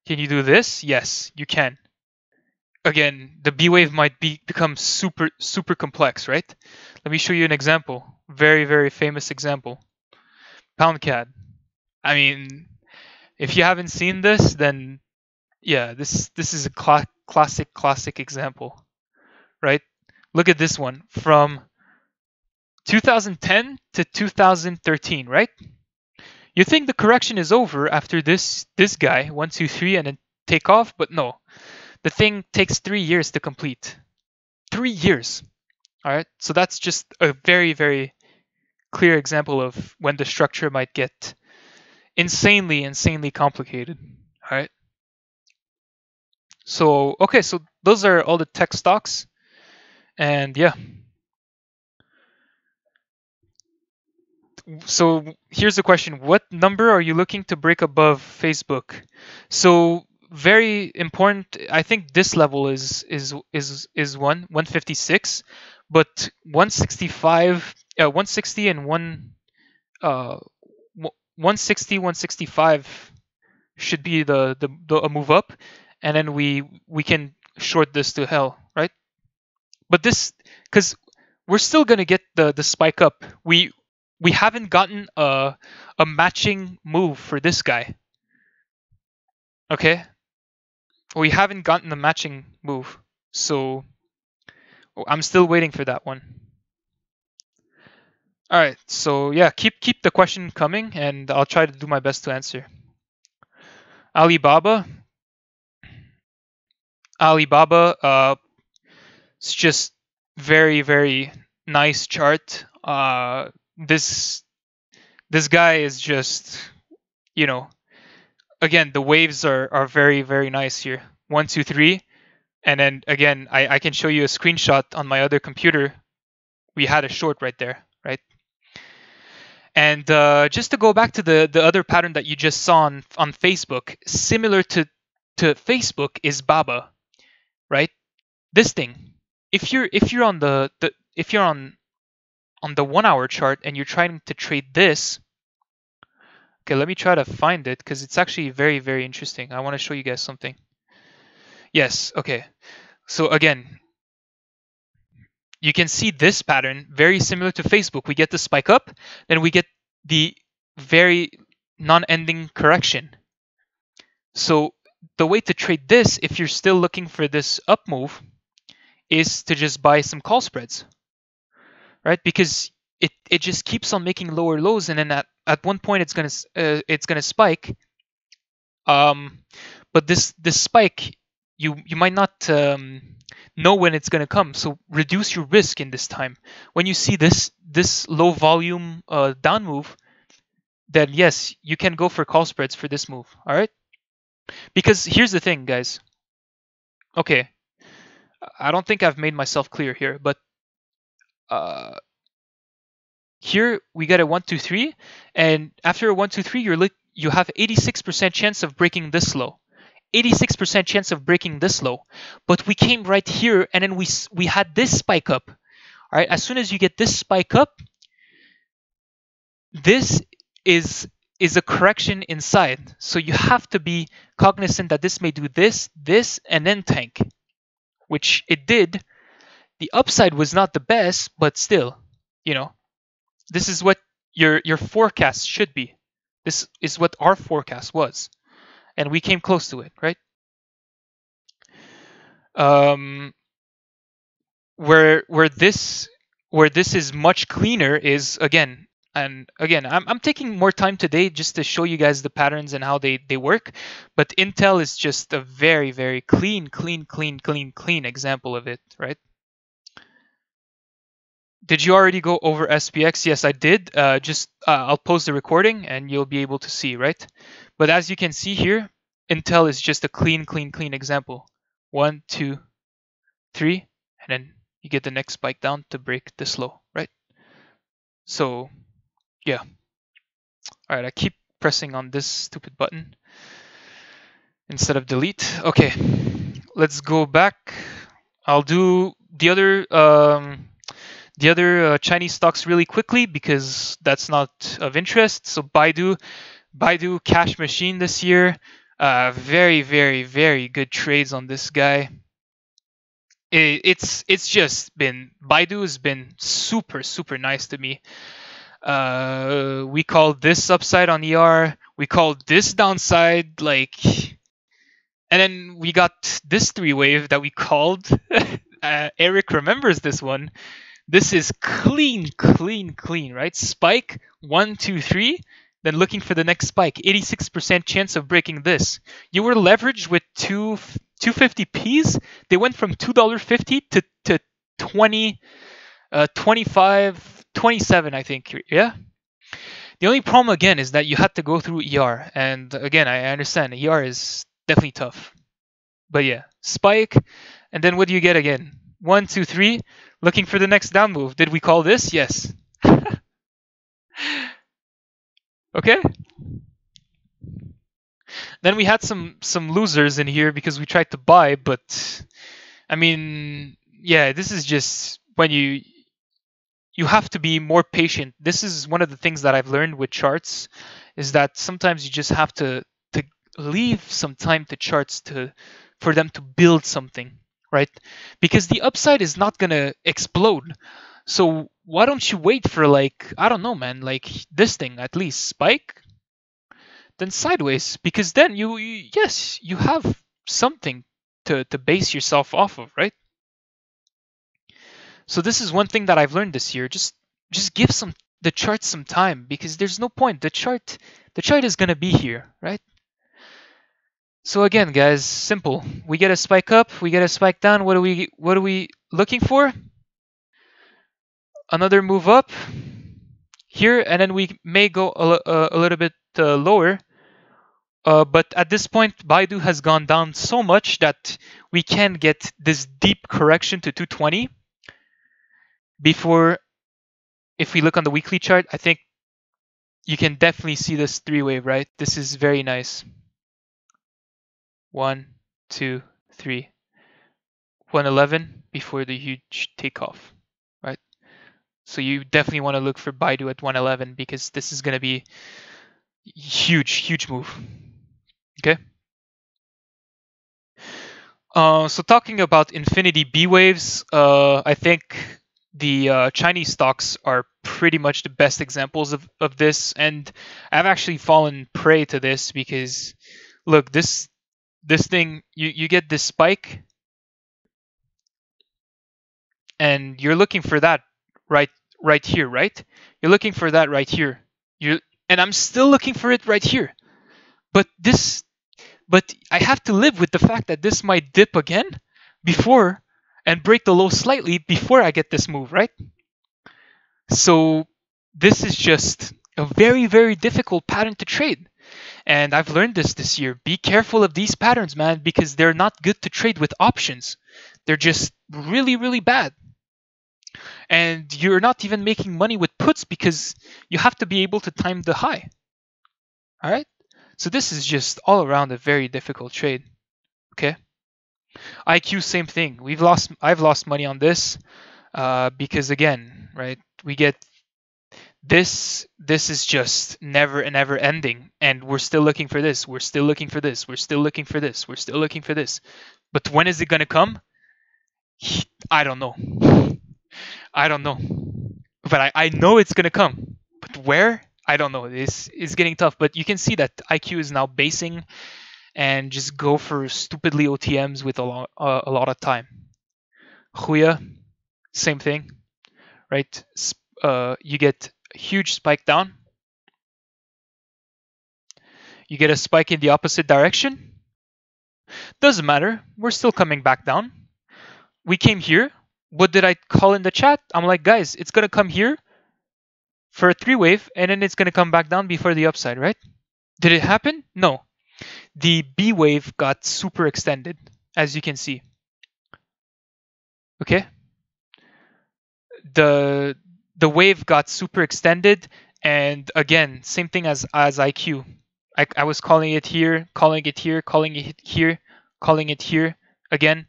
Can you do this? Yes, you can. Again, the B wave might become super complex, right? Let me show you an example. Very famous example. Pound CAD. I mean, if you haven't seen this, then yeah, this is a classic example, right? Look at this one from 2010 to 2013, right? You think the correction is over after this guy 1, 2, 3 and then take off, but no. The thing takes 3 years to complete. 3 years. All right. So that's just a very clear example of when the structure might get insanely complicated. All right. So, okay. So those are all the tech stocks. And yeah. So here's the question. What number are you looking to break above Facebook? So very important. I think this level is 156, but 165, 160 and 160, 165 should be a move up, and then we can short this to hell, right? But this, because we're still gonna get the spike up. We haven't gotten a matching move for this guy. Okay, we haven't gotten a matching move, so I'm still waiting for that one. All right, so yeah, keep the question coming, and I'll try to do my best to answer. Alibaba, it's just very nice chart. This guy is just, you know, again, the waves are very nice here. 1, 2, 3, and then again, I can show you a screenshot on my other computer. We had a short right there, right? And just to go back to the other pattern that you just saw on Facebook, similar to Facebook is Baba, right? This thing. If you're on on the 1 hour chart and you're trying to trade this, okay, let me try to find it because it's actually very interesting. I want to show you guys something. Yes, okay. So again, you can see this pattern very similar to Facebook. We get the spike up, then we get the very non-ending correction. So the way to trade this, if you're still looking for this up move, is to just buy some call spreads, right? Because it just keeps on making lower lows, and then at one point it's gonna spike. But this spike, you might not know when it's gonna come. So reduce your risk in this time. When you see this low volume down move, then yes, you can go for call spreads for this move. All right. Because here's the thing, guys. Okay, I don't think I've made myself clear here, but here we got a 1, 2, 3, and after a 1, 2, 3, you have 86% chance of breaking this low. 86% chance of breaking this low. But we came right here, and then we had this spike up. All right, as soon as you get this spike up, this is a correction inside. So you have to be cognizant that this may do this, and then tank, which it did. The upside was not the best, but still, this is what your forecast should be. This is what our forecast was, and we came close to it, right? Where this is much cleaner is again. And again, I'm taking more time today just to show you guys the patterns and how they work. But Intel is just a very clean example of it, right? Did you already go over SPX? Yes, I did. I'll post the recording and you'll be able to see, right? But as you can see here, Intel is just a clean example. 1, 2, 3, and then you get the next spike down to break this low, right? So yeah. All right, I keep pressing on this stupid button instead of delete. Okay, let's go back. I'll do the other Chinese stocks really quickly because that's not of interest. So Baidu cash machine this year. Very good trades on this guy. It's just been, Baidu has been super nice to me. We called this upside on ER. We called this downside, and then we got this 3 wave that we called. Eric remembers this one. This is clean, right? Spike 1, 2, 3. Then looking for the next spike. 86% chance of breaking this. You were leveraged with 250Ps. They went from $2.50 to 20, 25. 27, I think. Yeah. The only problem again is that you had to go through ER, and again, I understand ER is definitely tough. But yeah, spike, and then what do you get again? 1, 2, 3, looking for the next down move. Did we call this? Yes. Okay. Then we had some losers in here because we tried to buy, but I mean, yeah, this is just when you have to be more patient. This is one of the things that I've learned with charts, is that sometimes you just have to leave some time to charts for them to build something, right? Because the upside is not gonna explode. So why don't you wait for, I don't know, man, this thing at least spike, then sideways, because then you have something to base yourself off of, right? So this is one thing that I've learned this year. Just give the chart some time, because there's no point. The chart is gonna be here, right? So again, guys, simple. We get a spike up, we get a spike down. What are we looking for? Another move up here, and then we may go a little bit lower. But at this point, Baidu has gone down so much that we can get this deep correction to 220 before, if we look on the weekly chart, I think you can definitely see this three wave, right? This is very nice. 1, 2, 3. 111 before the huge takeoff, right? So you definitely want to look for Baidu at 111, because this is going to be huge move. Okay. So talking about infinity B waves, I think the Chinese stocks are pretty much the best examples of this, and I've actually fallen prey to this, because look, this thing, you get this spike, and you're looking for that right here, right? You're looking for that right here. And I'm still looking for it right here. But I have to live with the fact that this might dip again before and break the low slightly before I get this move, right? So this is just a very difficult pattern to trade. And I've learned this year. Be careful of these patterns, man, because they're not good to trade with options. They're just really bad. And you're not even making money with puts, because you have to be able to time the high. All right? So this is just all around a very difficult trade. Okay? IQ, same thing. I've lost money on this because, again, right, we get this is just never and ever ending, and we're still looking for this. We're still looking for this. We're still looking for this. We're still looking for this. But when is it going to come? I don't know. I don't know. But I know it's going to come. But where? I don't know. This is getting tough. But you can see that IQ is now basing and just go for stupidly OTMs with a lot of time. Huya, same thing, right? You get a huge spike down. You get a spike in the opposite direction. Doesn't matter. We're still coming back down. We came here. What did I call in the chat? I'm like, guys, it's going to come here for a three wave, and then it's going to come back down before the upside, right? Did it happen? No. The B wave got super extended, as you can see. Okay? The wave got super extended, and again, same thing as IQ. I was calling it here, calling it here, calling it here, calling it here again.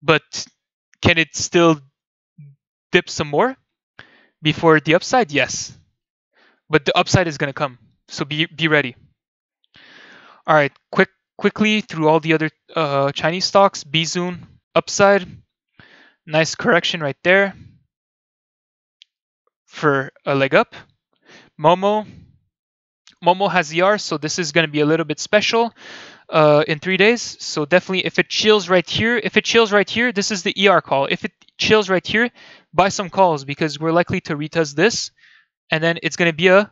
But can it still dip some more before the upside? Yes. But the upside is going to come. So be ready. All right, quickly through all the other Chinese stocks. Bizun, upside. Nice correction right there for a leg up. Momo has ER, so this is going to be a little bit special in 3 days. So definitely, if it chills right here, this is the ER call. If it chills right here, buy some calls, because we're likely to retest this, and then it's going to be a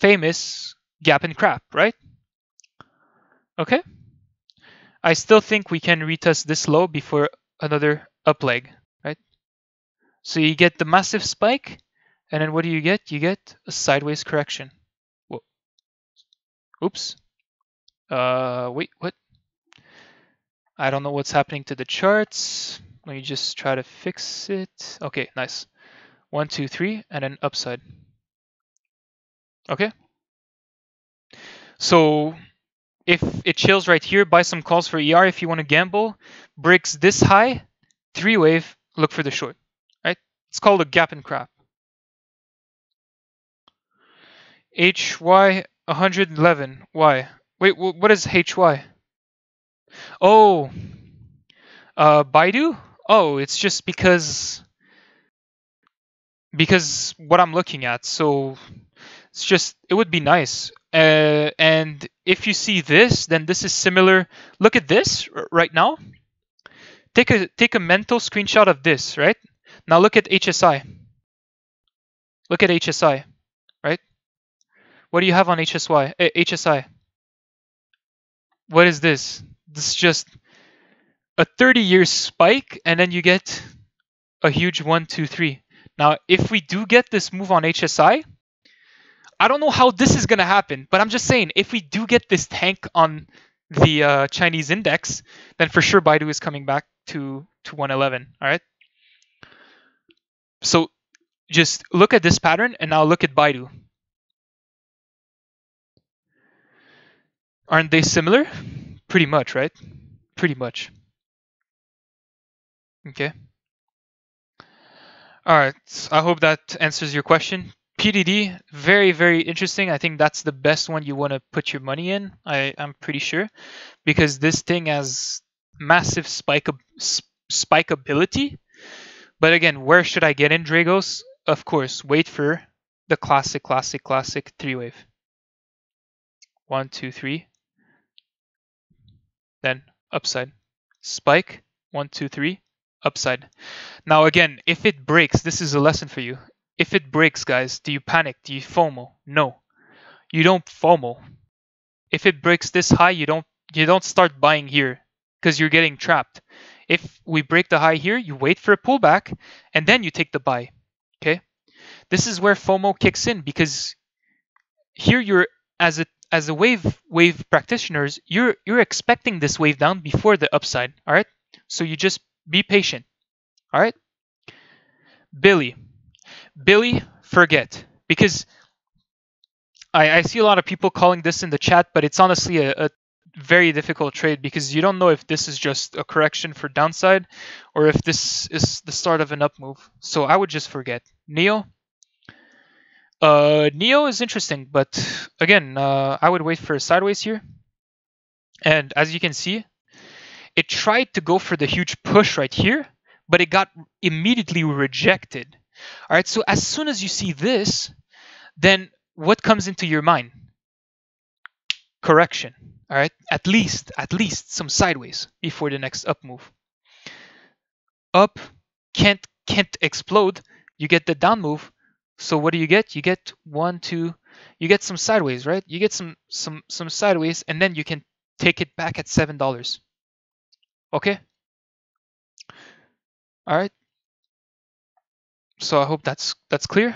famous gap and crap, right? Okay. I still think we can retest this low before another up leg, right? So you get the massive spike, and then what do you get? You get a sideways correction. Whoa. Oops. Wait, what? I don't know what's happening to the charts. Let me just try to fix it. Okay, nice. 1, 2, 3, and then upside. Okay. So if it chills right here, buy some calls for ER if you want to gamble. Breaks this high, three wave, look for the short. Right? It's called a gap and crap. HY 111. Why? Wait, what is HY? Oh, Baidu? Oh, it's just because what I'm looking at. So it's just, it would be nice. And if you see this, then this is similar. Look at this right now. Take a mental screenshot of this, right? Now look at HSI. Look at HSI, right? What do you have on HSI? What is this? This is just a 30-year spike, and then you get a huge 1, 2, 3. Now, if we do get this move on HSI, I don't know how this is going to happen, but I'm just saying, if we do get this tank on the Chinese index, then for sure Baidu is coming back to 111, all right? So just look at this pattern, and now look at Baidu. Aren't they similar? Pretty much, right? Pretty much. Okay. All right. I hope that answers your question. PDD, very, very interesting. I think that's the best one you want to put your money in. I'm pretty sure, because this thing has massive spikeability. But again, where should I get in, Dragos? Of course, wait for the classic 3-wave. 1, 2, 3. Then upside. Spike. 1, 2, 3. Upside. Now again, if it breaks, this is a lesson for you. If it breaks, guys, do you panic? Do you FOMO? No. You don't FOMO. If it breaks this high, you don't start buying here because you're getting trapped. If we break the high here, you wait for a pullback and then you take the buy. Okay? This is where FOMO kicks in, because here you're as a wave practitioners, you're expecting this wave down before the upside. All right? So you just be patient. All right? Billy, forget, because I see a lot of people calling this in the chat, but it's honestly a very difficult trade, because you don't know if this is just a correction for downside or if this is the start of an up move. So I would just forget. Neo is interesting, but again, I would wait for a sideways here. And as you can see, it tried to go for the huge push right here, but it got immediately rejected. All right, so as soon as you see this, then what comes into your mind? Correction. All right, at least some sideways before the next up move. Up can't explode. You get the down move. So what do you get? You get 1, 2. You get some sideways, right? You get some sideways, and then you can take it back at $7. Okay. All right. So I hope that's clear.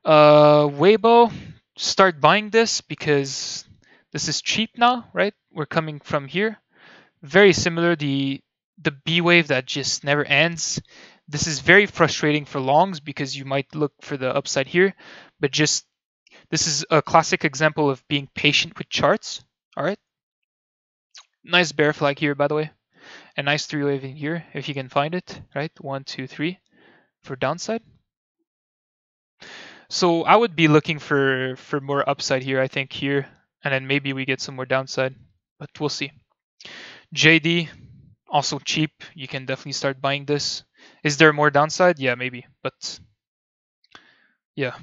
Weibo, start buying this because this is cheap now, right? We're coming from here. Very similar, the B wave that just never ends. This is very frustrating for longs because you might look for the upside here, but just this is a classic example of being patient with charts. All right. Nice bear flag here, by the way. A nice 3-wave in here if you can find it, right? 1, 2, 3 for downside. So I would be looking for more upside here, I think, here, and then maybe we get some more downside, but we'll see. JD, also cheap. You can definitely start buying this. Is there more downside? Yeah, maybe, but yeah.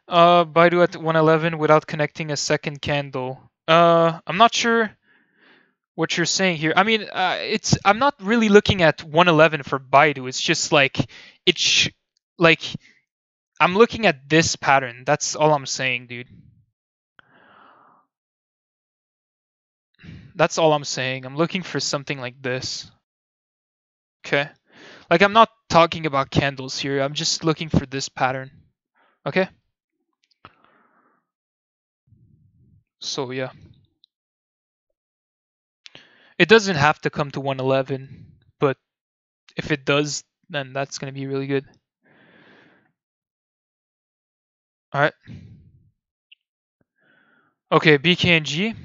Baidu at 111 without connecting a second candle. I'm not sure what you're saying here. I mean, I'm not really looking at 111 for Baidu. It's just like I'm looking at this pattern. That's all I'm saying, dude. That's all I'm saying. I'm looking for something like this. Okay. Like, I'm not talking about candles here. I'm just looking for this pattern. Okay. So yeah. It doesn't have to come to 111, but if it does, then that's going to be really good. All right. Okay, BKNG.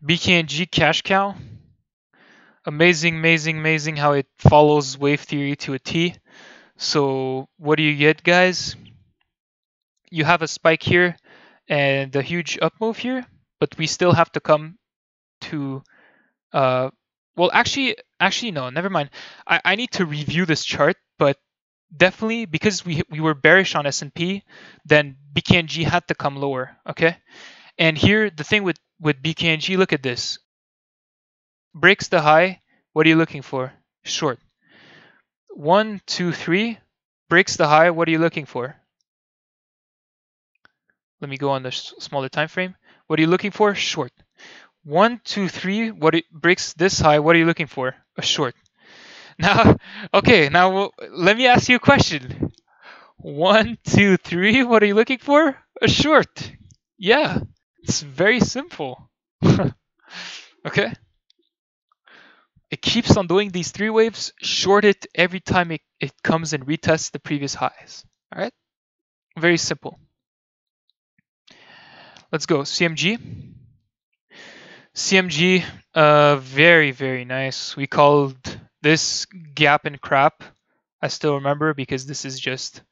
BKNG cash cow. Amazing how it follows wave theory to a T. So what do you get, guys? You have a spike here and a huge up move here, but we still have to come to well, actually no, never mind. I need to review this chart, but definitely because we were bearish on S&P, then BKNG had to come lower, okay? And here the thing with BKNG, look at this. breaks the high, what are you looking for? Short. 1, 2, 3, breaks the high, what are you looking for? Let me go on the smaller time frame. What are you looking for? Short. 1, 2, 3, what breaks this high, what are you looking for? A short. Now, okay, now let me ask you a question. 1, 2, 3, what are you looking for? A short. Yeah, it's very simple. Okay? It keeps on doing these three waves, short it every time it comes and retests the previous highs. All right? Very simple. Let's go. CMG. CMG, very, very nice. We called this gap and crap. I still remember because this is just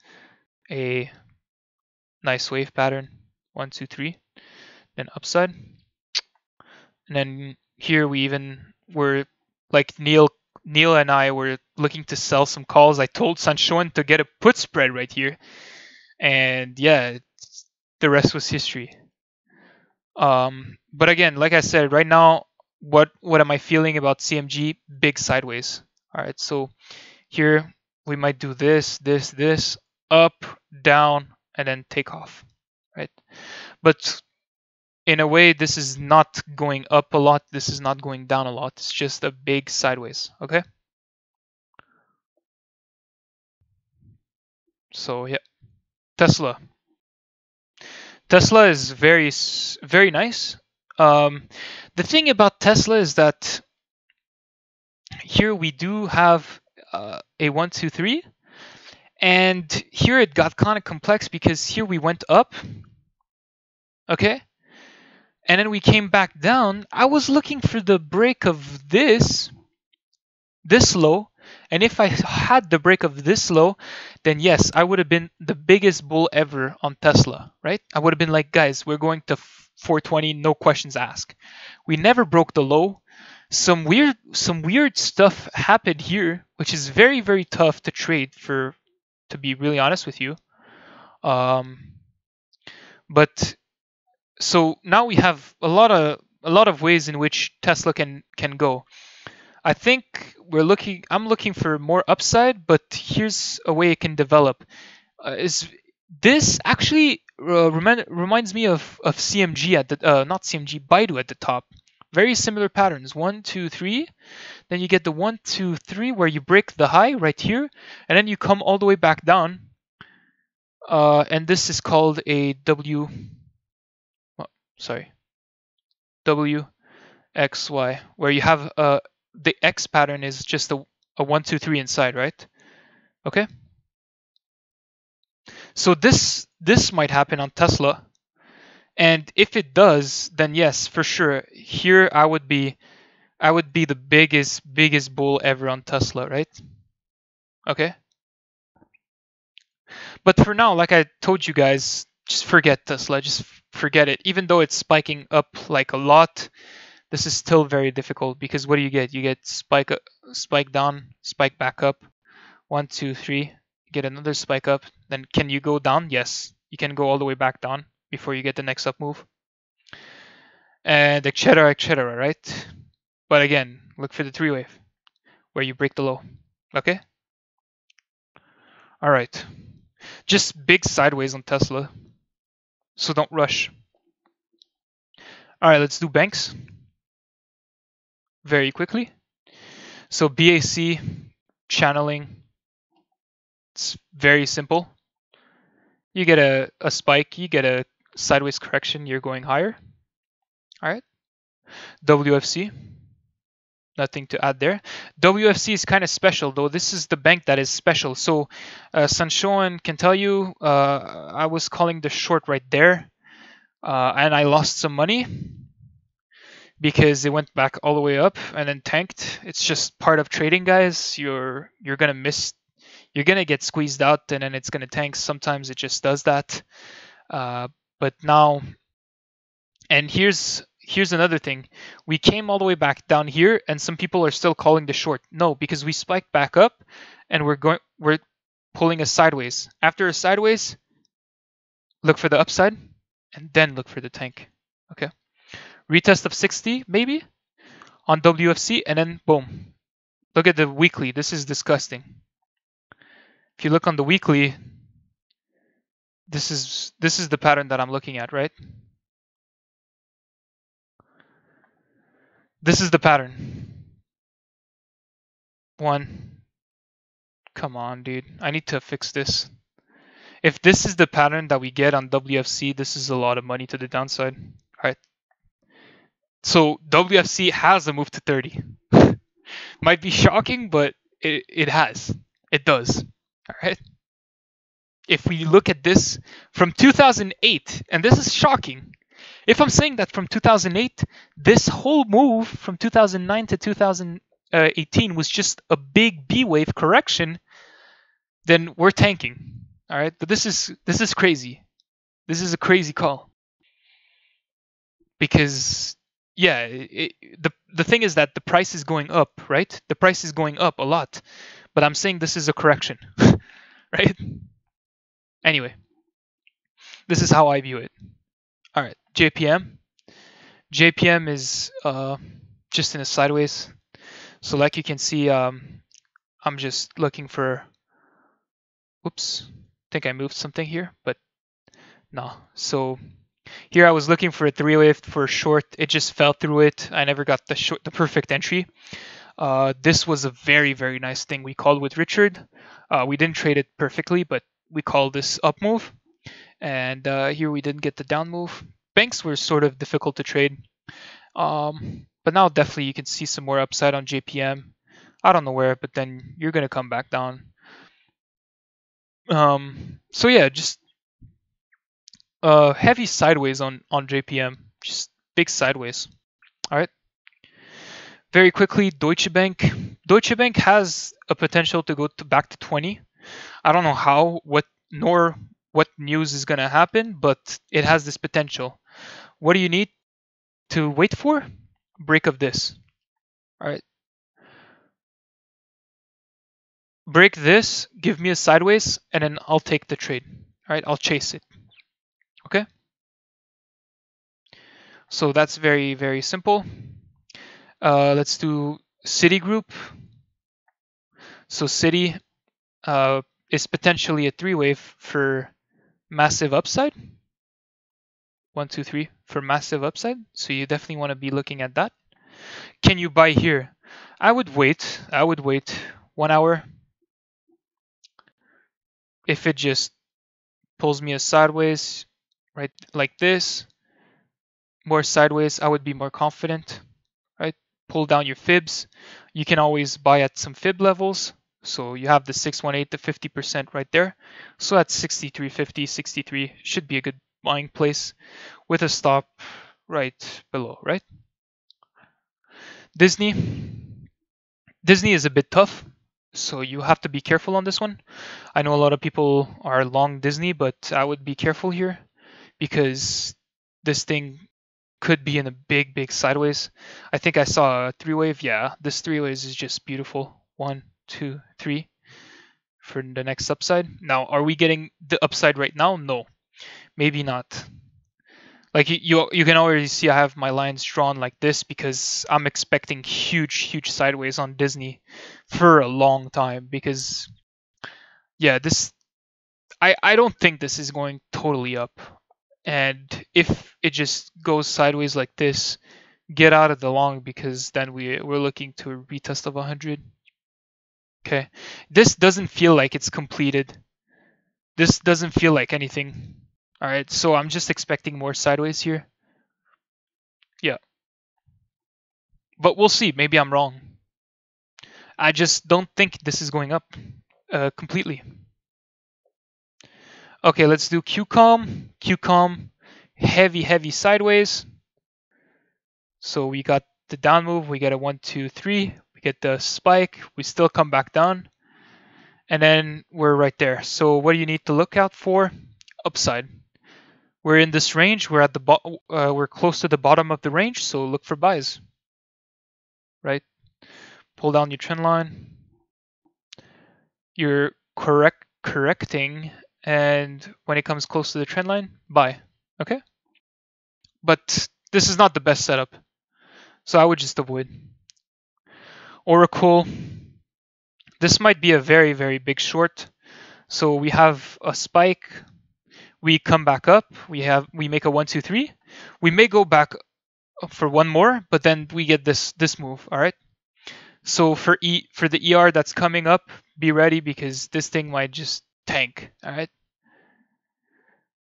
a nice wave pattern. 1, 2, 3. Then upside. And then here we even were like Neil and I were looking to sell some calls. I told Sanchon to get a put spread right here. And yeah, the rest was history. But again, like I said, right now, what am I feeling about CMG? Big sideways. All right, so here we might do this, up, down, and then take off, right? But in a way, this is not going up a lot. This is not going down a lot. It's just a big sideways, okay? So yeah, Tesla. Tesla is very, very nice. The thing about Tesla is that here we do have a 1, 2, 3, and here it got kind of complex because here we went up, okay, and then we came back down. I was looking for the break of this low, and if I had the break of this low, then yes, I would have been the biggest bull ever on Tesla, right? I would have been like, guys, we're going to 420, no questions asked. We never broke the low. Some weird stuff happened here, which is very, very tough to trade, to be really honest with you. But so now we have a lot of ways in which Tesla can go. I think I'm looking for more upside, but here's a way it can develop. Is this actually reminds me of CMG at the not CMG, Baidu at the top. Very similar patterns. 1, 2, 3. Then you get the 1, 2, 3 where you break the high right here, and then you come all the way back down. And this is called a WXY, where you have the X pattern is just a 1, 2, 3 inside, right? Okay. So this might happen on Tesla, and if it does, then yes, for sure. Here I would be the biggest bull ever on Tesla, right? Okay. But for now, like I told you guys, just forget Tesla. Just forget it. Even though it's spiking up like a lot, this is still very difficult because what do you get? You get spike down, spike back up. 1, 2, 3. Get another spike up. Then can you go down? Yes, you can go all the way back down before you get the next up move. And etc., right? But again, look for the 3 wave where you break the low. Okay? All right. Just big sideways on Tesla. So don't rush. All right, let's do banks very quickly. So BAC channeling, it's very simple. You get a spike, you get a sideways correction, you're going higher. All right. WFC, nothing to add there. WFC is kind of special though. This is the bank that is special. So Sanchon can tell you I was calling the short right there, and I lost some money because it went back all the way up and then tanked. It's just part of trading, guys. You're gonna miss. You're gonna get squeezed out and then it's gonna tank. Sometimes it just does that. But now, and here's another thing. We came all the way back down here, and some people are still calling the short. No, because we spiked back up, and we're pulling a sideways. After a sideways, look for the upside, and then look for the tank. Okay. Retest of 60, maybe. on WFC, and then boom. Look at the weekly. This is disgusting. If you look on the weekly, this is the pattern that I'm looking at, right? This is the pattern. One. Come on, dude. I need to fix this. If this is the pattern that we get on WFC, this is a lot of money to the downside. All right. So WFC has a move to 30. Might be shocking, but it has. It does. All right. If we look at this from 2008, and this is shocking. If I'm saying that from 2008, this whole move from 2009 to 2018 was just a big B wave correction, then we're tanking. All right, but this is crazy. This is a crazy call. Because yeah, the thing is that the price is going up, right? The price is going up a lot, but I'm saying this is a correction, right? Anyway, this is how I view it. All right, JPM. JPM is just in a sideways. So like you can see, I'm just looking for. Whoops, I think I moved something here, but no. So here I was looking for a 3-wave for a short. It just fell through it. I never got the perfect entry. This was a very, very nice thing we called with Richard. We didn't trade it perfectly, but we called this up move. And here we didn't get the down move. Banks were sort of difficult to trade. But now definitely you can see some more upside on JPM. I don't know where, but then you're going to come back down. So yeah, just heavy sideways on JPM. Just big sideways. All right. Very quickly, Deutsche Bank. Deutsche Bank has a potential to go back to 20. I don't know how, nor what news is going to happen, but it has this potential. What do you need to wait for? Break of this. All right. Break this, give me a sideways, and then I'll take the trade. All right, I'll chase it. Okay. So that's very, very simple. Let's do Citigroup. So Citi is potentially a 3-wave for massive upside. 1, 2, 3 for massive upside. So you definitely want to be looking at that. Can you buy here? I would wait. 1 hour. If it just pulls me a sideways, right, like this, more sideways, I would be more confident, right? Pull down your fibs. You can always buy at some fib levels. So you have the 618 to 50% right there. So at 63.50, 63 should be a good buying place with a stop right below, right? Disney is a bit tough, so you have to be careful on this one. I know a lot of people are long Disney, but I would be careful here because this thing could be in a big, big sideways. I think I saw a 3-wave. Yeah, this 3-waves is just beautiful. 1, 2, 3 for the next upside. Now, are we getting the upside right now? No, maybe not. Like you can already see I have my lines drawn like this because I'm expecting huge sideways on Disney for a long time because yeah, I don't think this is going totally up. And if it just goes sideways like this, get out of the long because then we're looking to a retest of 100. Okay, this doesn't feel like it's completed. This doesn't feel like anything. All right, so I'm just expecting more sideways here. Yeah. But we'll see. Maybe I'm wrong. I just don't think this is going up completely. Okay, let's do QCOM. QCOM, heavy sideways. So we got the down move. We get a 1, 2, 3. We get the spike. We still come back down. And then we're right there. So what do you need to look out for? Upside. We're in this range. We're at the we're close to the bottom of the range. So look for buys. Right? Pull down your trend line. You're correcting, and when it comes close to the trend line, buy. Okay? But this is not the best setup. So I would just avoid. Oracle, this might be a very, very big short. So we have a spike, we come back up, we make a 1, 2, 3. We may go back for one more, but then we get this move. All right. So for the ER that's coming up, be ready because this thing might just tank. All right.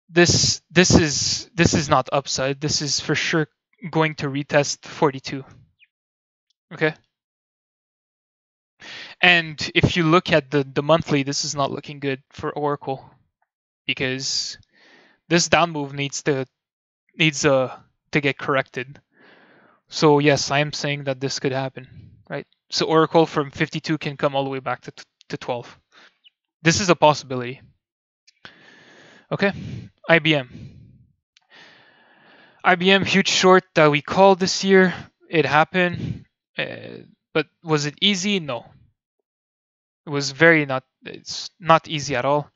This is not upside. This is for sure going to retest 42. Okay. And if you look at the monthly, this is not looking good for Oracle because this down move needs to get corrected. So yes, I am saying that this could happen, right? So Oracle from 52 can come all the way back to 12. This is a possibility. Okay, IBM. IBM huge short that we called this year. It happened, but was it easy? No. It was it's not easy at all.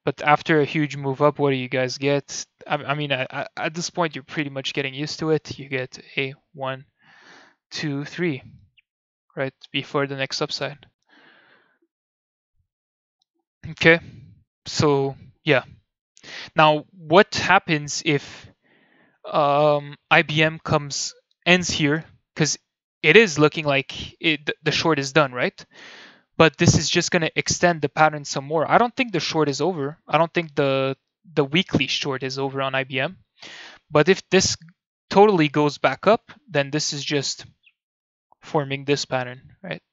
But after a huge move up, what do you guys get? I mean, at this point, you're pretty much getting used to it. You get a 1, 2, 3, right before the next upside. Okay, so yeah. Now, what happens if IBM ends here? Because it is looking like the short is done, right? But this is just going to extend the pattern some more. I don't think the short is over. I don't think the weekly short is over on IBM. But if this totally goes back up, then this is just forming this pattern, right?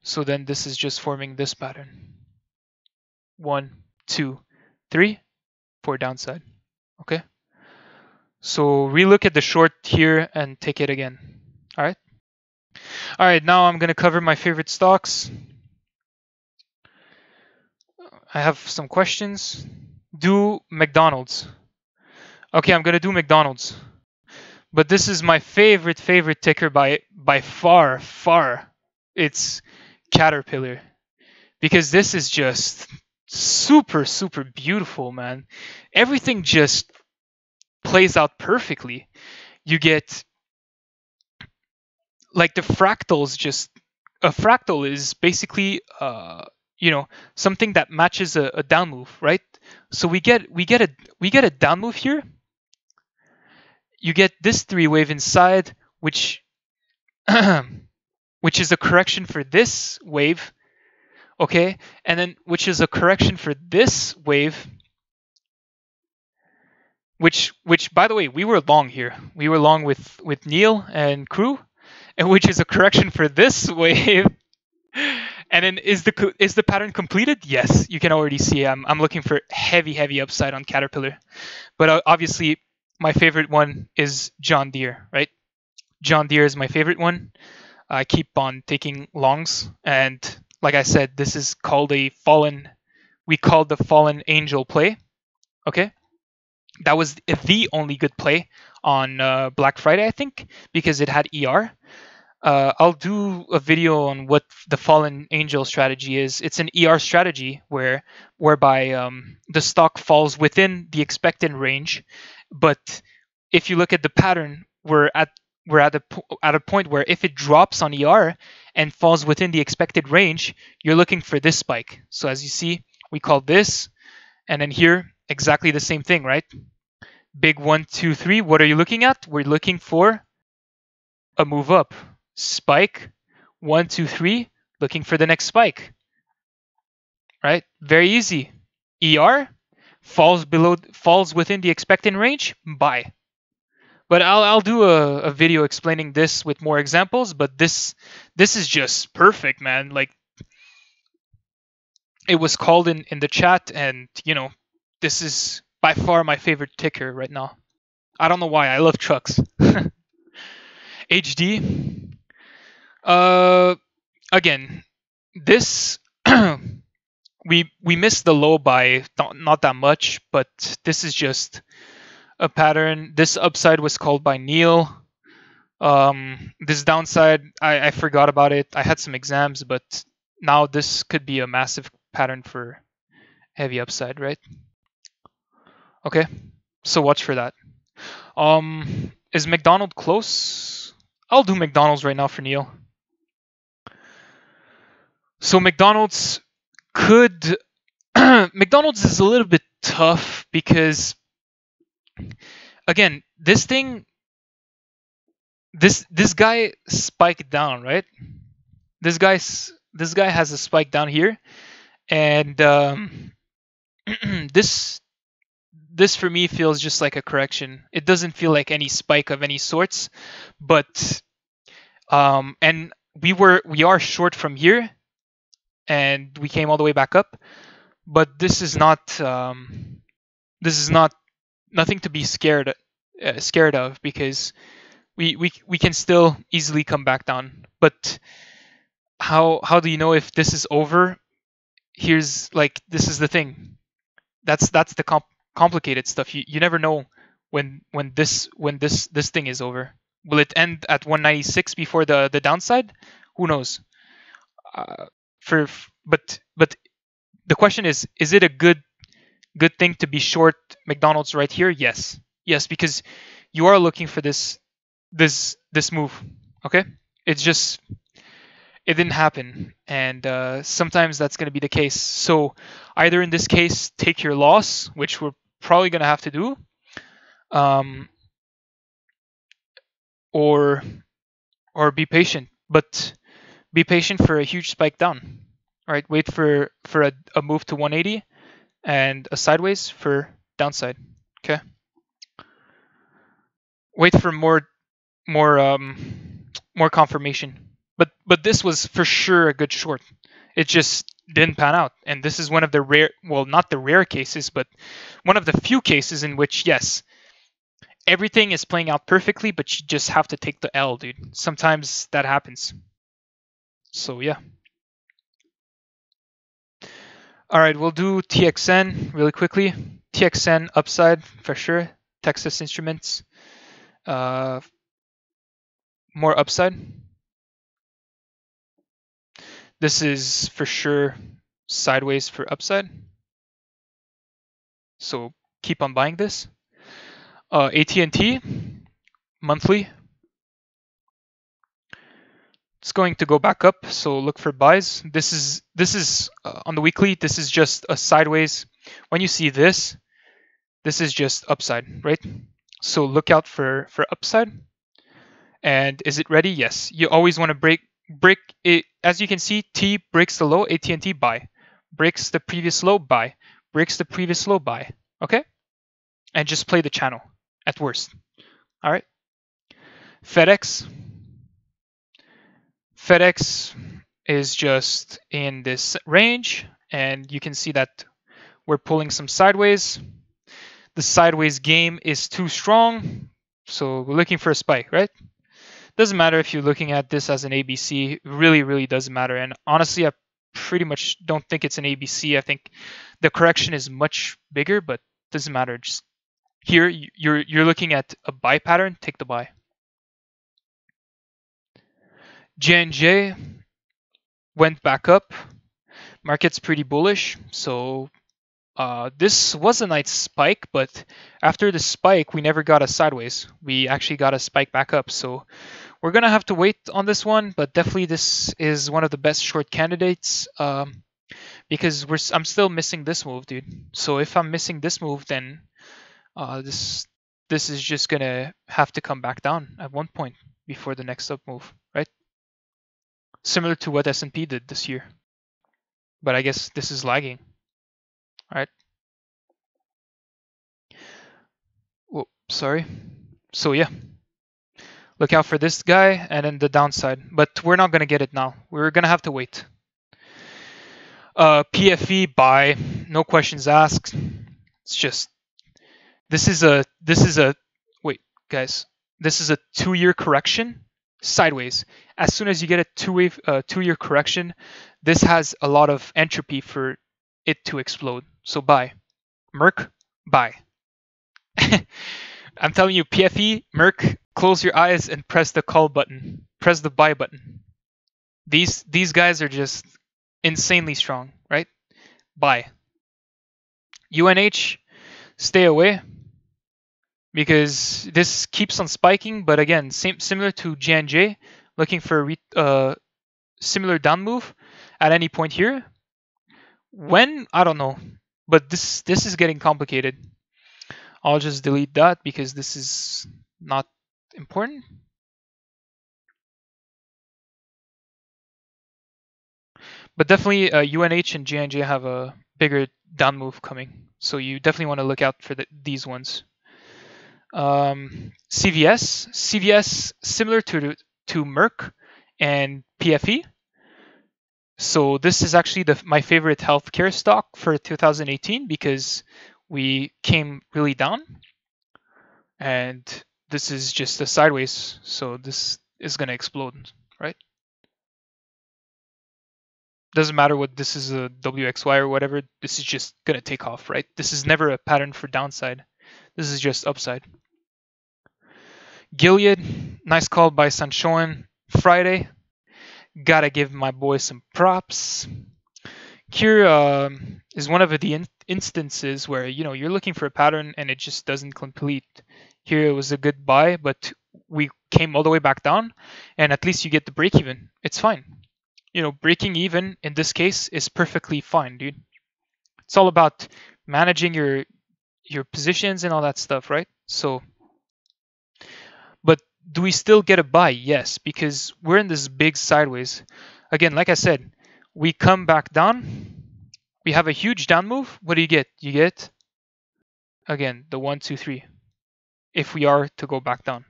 So then this is just forming this pattern. 1, 2, 3, 4 downside. Okay. So relook at the short here and take it again. All right. All right. Now I'm going to cover my favorite stocks. I have some questions. Do McDonald's. Okay, I'm going to do McDonald's. But this is my favorite ticker by far. It's Caterpillar. Because this is just super beautiful, man. Everything just plays out perfectly. You get like the fractals. Just a fractal is basically something that matches a down move, right? So we get a down move here. You get this 3 wave inside, which which is a correction for this wave, okay, and then which is a correction for this wave. Which by the way, we were long here. We were long with Neil and crew, and which is a correction for this wave. And then is the pattern completed? Yes, you can already see I'm looking for heavy upside on Caterpillar. But obviously my favorite one is John Deere, right? John Deere is my favorite one. I keep on taking longs, and like I said, this is called we called the fallen angel play. Okay. That was the only good play on Black Friday, I think, because it had ER. I'll do a video on what the fallen angel strategy is. It's an ER strategy whereby the stock falls within the expected range, but if you look at the pattern, we're at a point where if it drops on ER and falls within the expected range, you're looking for this spike. So as you see, we call this, and then here exactly the same thing, right? Big 1, 2, 3. What are you looking at? We're looking for a move up. Spike, 1, 2, 3, looking for the next spike. Right? Very easy. ER falls within the expected range, buy. But I'll do a video explaining this with more examples, but this is just perfect, man. Like, it was called in the chat, and this is by far my favorite ticker right now. I don't know why. I love trucks. HD. Again, this we missed the low by not that much, but this is just a pattern. This upside was called by Neil. This downside, I forgot about it. I had some exams, but now this could be a massive pattern for heavy upside, right? Okay, so watch for that. Is McDonald close? I'll do McDonald's right now for Neil. So McDonald's could McDonald's is a little bit tough because again, this guy spiked down, right? This guy has a spike down here, and this for me feels just like a correction. It doesn't feel like any spike of any sorts, but and we are short from here, and we came all the way back up, but this is not nothing to be scared of, because we can still easily come back down. But how do you know if this is over? Here's this is the thing. That's the complicated stuff. You never know when this thing is over. Will it end at 196 before the downside? Who knows? But the question is it a good thing to be short McDonald's right here? Yes, because you are looking for this move. Okay, it didn't happen, and sometimes that's going to be the case. So either in this case, take your loss, which we're probably going to have to do, or be patient. But be patient for a huge spike down. All right, wait for a move to 180 and a sideways for downside. Okay. Wait for more confirmation. But this was for sure a good short. It just didn't pan out, and this is one of the rare, well, not the rare cases, but one of the few cases in which, yes, everything is playing out perfectly, but you just have to take the L, dude. Sometimes that happens. So yeah. All right, we'll do TXN really quickly. TXN upside for sure. Texas Instruments, more upside. This is for sure sideways for upside. So keep on buying this. AT&T monthly. It's going to go back up, so look for buys. This is on the weekly. This is just a sideways. When you see this is just upside, right? So look out for upside. And is it ready? Yes. You always want to break it. As you can see, T breaks the low, AT&T buy. Breaks the previous low, buy. Breaks the previous low, buy. Okay? And just play the channel at worst. All right? FedEx is just in this range, and you can see that we're pulling some sideways. The sideways game is too strong, so we're looking for a spike, right? Doesn't matter if you're looking at this as an ABC. It really doesn't matter. And honestly, I pretty much don't think it's an ABC. I think the correction is much bigger, but doesn't matter. Just here, you're looking at a buy pattern. Take the buy. J&J went back up. Market's pretty bullish, so this was a nice spike, but after the spike, we never got a sideways. We actually got a spike back up, so we're gonna have to wait on this one. But definitely, this is one of the best short candidates, because I'm still missing this move, dude. So if I'm missing this move, then this is just gonna have to come back down at one point before the next up move, right? Similar to what S&P did this year, but I guess this is lagging. All right. Whoa, sorry. So yeah, look out for this guy and then the downside, but we're not gonna get it now. We're gonna have to wait. PFE buy, no questions asked. It's just this is a wait, guys. This is a 2-year correction sideways. As soon as you get a 2-year correction, this has a lot of entropy for it to explode. So buy. Merck, buy. I'm telling you, PFE, Merck, close your eyes and press the call button. Press the buy button. These guys are just insanely strong, right? Buy. UNH, stay away. because this keeps on spiking. But again, similar to J&J, looking for a similar down move at any point here. When, I don't know, but this is getting complicated. I'll just delete that because this is not important. But definitely UNH and J&J have a bigger down move coming, so you definitely want to look out for these ones. CVS similar to Merck and PFE. So this is actually my favorite healthcare stock for 2018 because we came really down, and this is just a sideways, so this is going to explode, right? Doesn't matter what this is, a WXY or whatever, this is just going to take off, right? This is never a pattern for downside. This is just upside. Gilead, nice call by Sanchoin Friday. Gotta give my boy some props. Here is one of the instances where you're looking for a pattern and it just doesn't complete. Here it was a good buy, but we came all the way back down, and at least you get the break even. It's fine. Breaking even in this case is perfectly fine, dude. It's all about managing your positions and all that stuff, right? So, but do we still get a buy? Yes, because we're in this big sideways. Again, like I said, we come back down. We have a huge down move. What do you get? You get, again, the 1, 2, 3. If we are to go back down.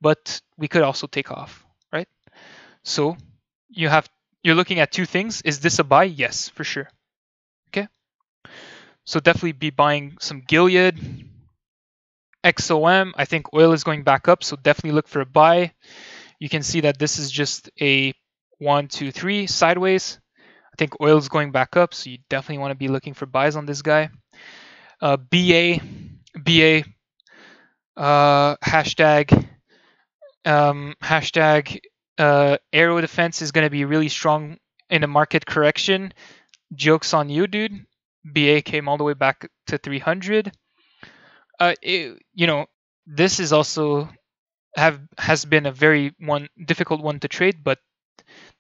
But we could also take off, right? So you're looking at two things. Is this a buy? Yes, for sure. Okay. So definitely be buying some Gilead. XOM, I think oil is going back up, so definitely look for a buy. You can see that this is just a 1, 2, 3 sideways. I think oil is going back up, so you definitely want to be looking for buys on this guy. BA, hashtag aero defense is going to be really strong in a market correction. Joke's on you, dude. BA came all the way back to 300. This is also has been a very difficult one to trade, but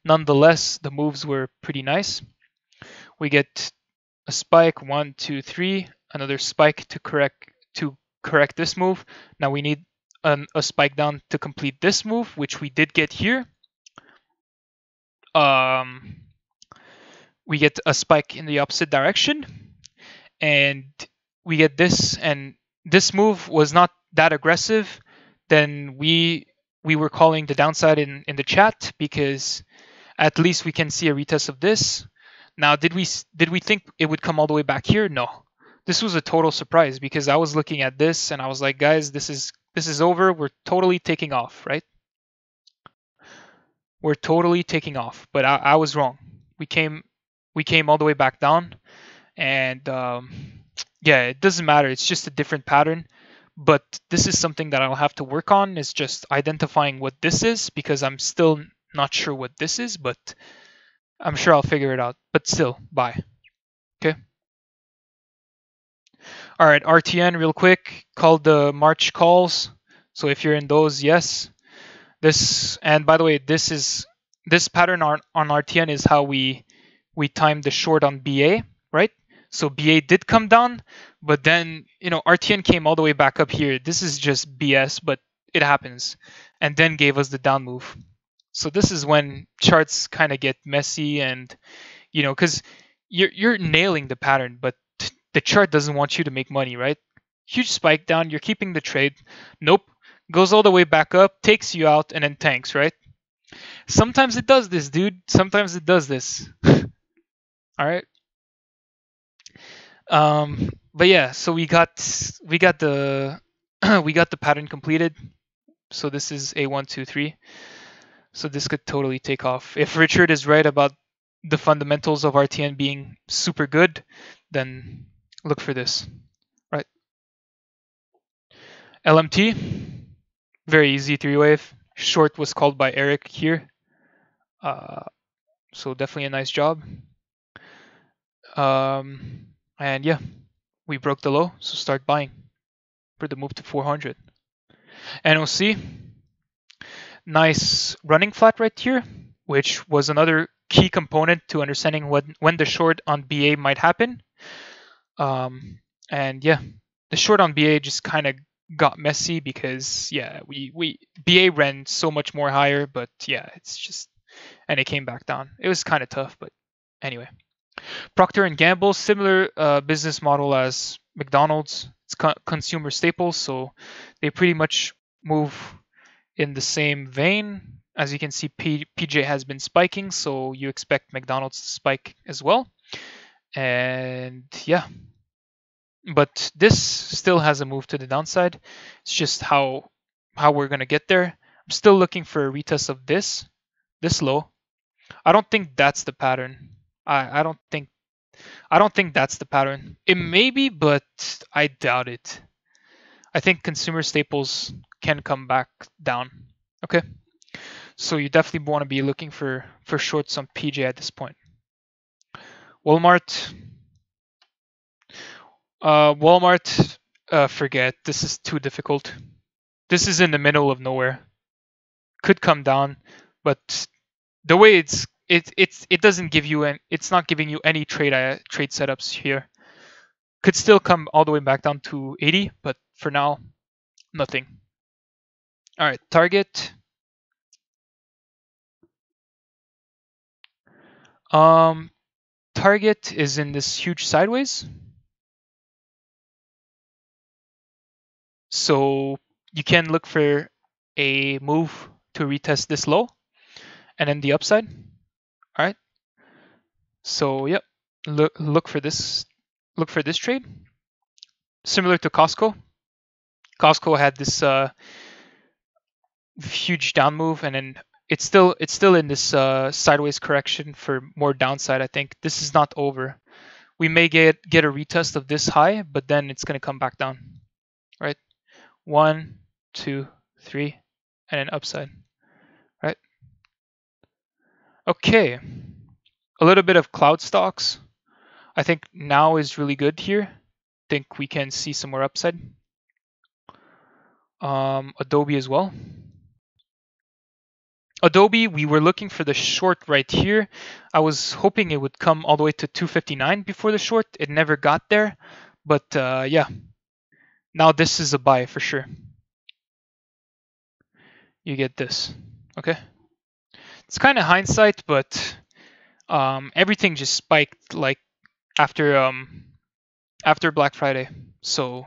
nonetheless, the moves were pretty nice. We get a spike, 1, 2, 3, another spike to correct this move. Now we need a spike down to complete this move, which we did get here. We get a spike in the opposite direction, and we get this, and this move was not that aggressive. Then we were calling the downside in the chat, because at least we can see a retest of this. Now, did we think it would come all the way back here? No. This was a total surprise, because I was looking at this and I was like, guys, this is over. We're totally taking off, right? We're totally taking off. But I was wrong. We came all the way back down, and yeah, it doesn't matter. It's just a different pattern. But this is something that I'll have to work on, is just identifying what this is, because I'm still not sure what this is, but I'm sure I'll figure it out. But still, bye. Okay. All right, RTN real quick. Called the March calls. So if you're in those, yes. This, and by the way, this pattern on RTN is how we timed the short on BA, right? So BA did come down, but then RTN came all the way back up here. This is just BS, but it happens, and then gave us the down move. So this is when charts kind of get messy, and because you're nailing the pattern, but the chart doesn't want you to make money, right? Huge spike down, you're keeping the trade. Nope, goes all the way back up, takes you out, and then tanks, right? Sometimes it does this, dude. Sometimes it does this. All right. But yeah, so we got the we got the pattern completed. So this is a 1, 2, 3. So this could totally take off. If Richard is right about the fundamentals of RTN being super good, then look for this, right? LMT, very easy 3-wave. Short was called by Eric here. So definitely a nice job. And yeah, we broke the low, so start buying for the move to 400. NOC, nice running flat right here, which was another key component to understanding when the short on BA might happen. And yeah, the short on BA just kind of got messy because yeah, we BA ran so much more higher, but yeah, it's just, and it came back down. It was kind of tough, but anyway. Procter and Gamble, similar business model as McDonald's. It's consumer staples, so they pretty much move in the same vein. As you can see, PJ has been spiking, so you expect McDonald's to spike as well. And yeah, but this still has a move to the downside. It's just how we're gonna get there. I'm still looking for a retest of this low. I don't think that's the pattern. I don't think that's the pattern. It may be, but I doubt it. I think consumer staples can come back down. Okay, so you definitely want to be looking for shorts on PJ at this point. Walmart. Forget. This is too difficult. This is in the middle of nowhere. Could come down, but the way it doesn't give you it's not giving you any trade setups here. Could still come all the way back down to 80, but for now, nothing. All right, target. Target is in this huge sideways. So you can look for a move to retest this low and then the upside. All right. So yep, look for this trade. Similar to Costco. Costco had this huge down move, and then it's still in this sideways correction for more downside. I think this is not over. We may get a retest of this high, but then it's gonna come back down. Right? 1, 2, 3, and an upside. Right? Okay. A little bit of cloud stocks. I think now is really good here. I think we can see some more upside. Adobe as well. Adobe, we were looking for the short right here. I was hoping it would come all the way to 259 before the short. It never got there, but yeah. Now this is a buy for sure. You get this, okay? It's kind of hindsight, but everything just spiked like after Black Friday, so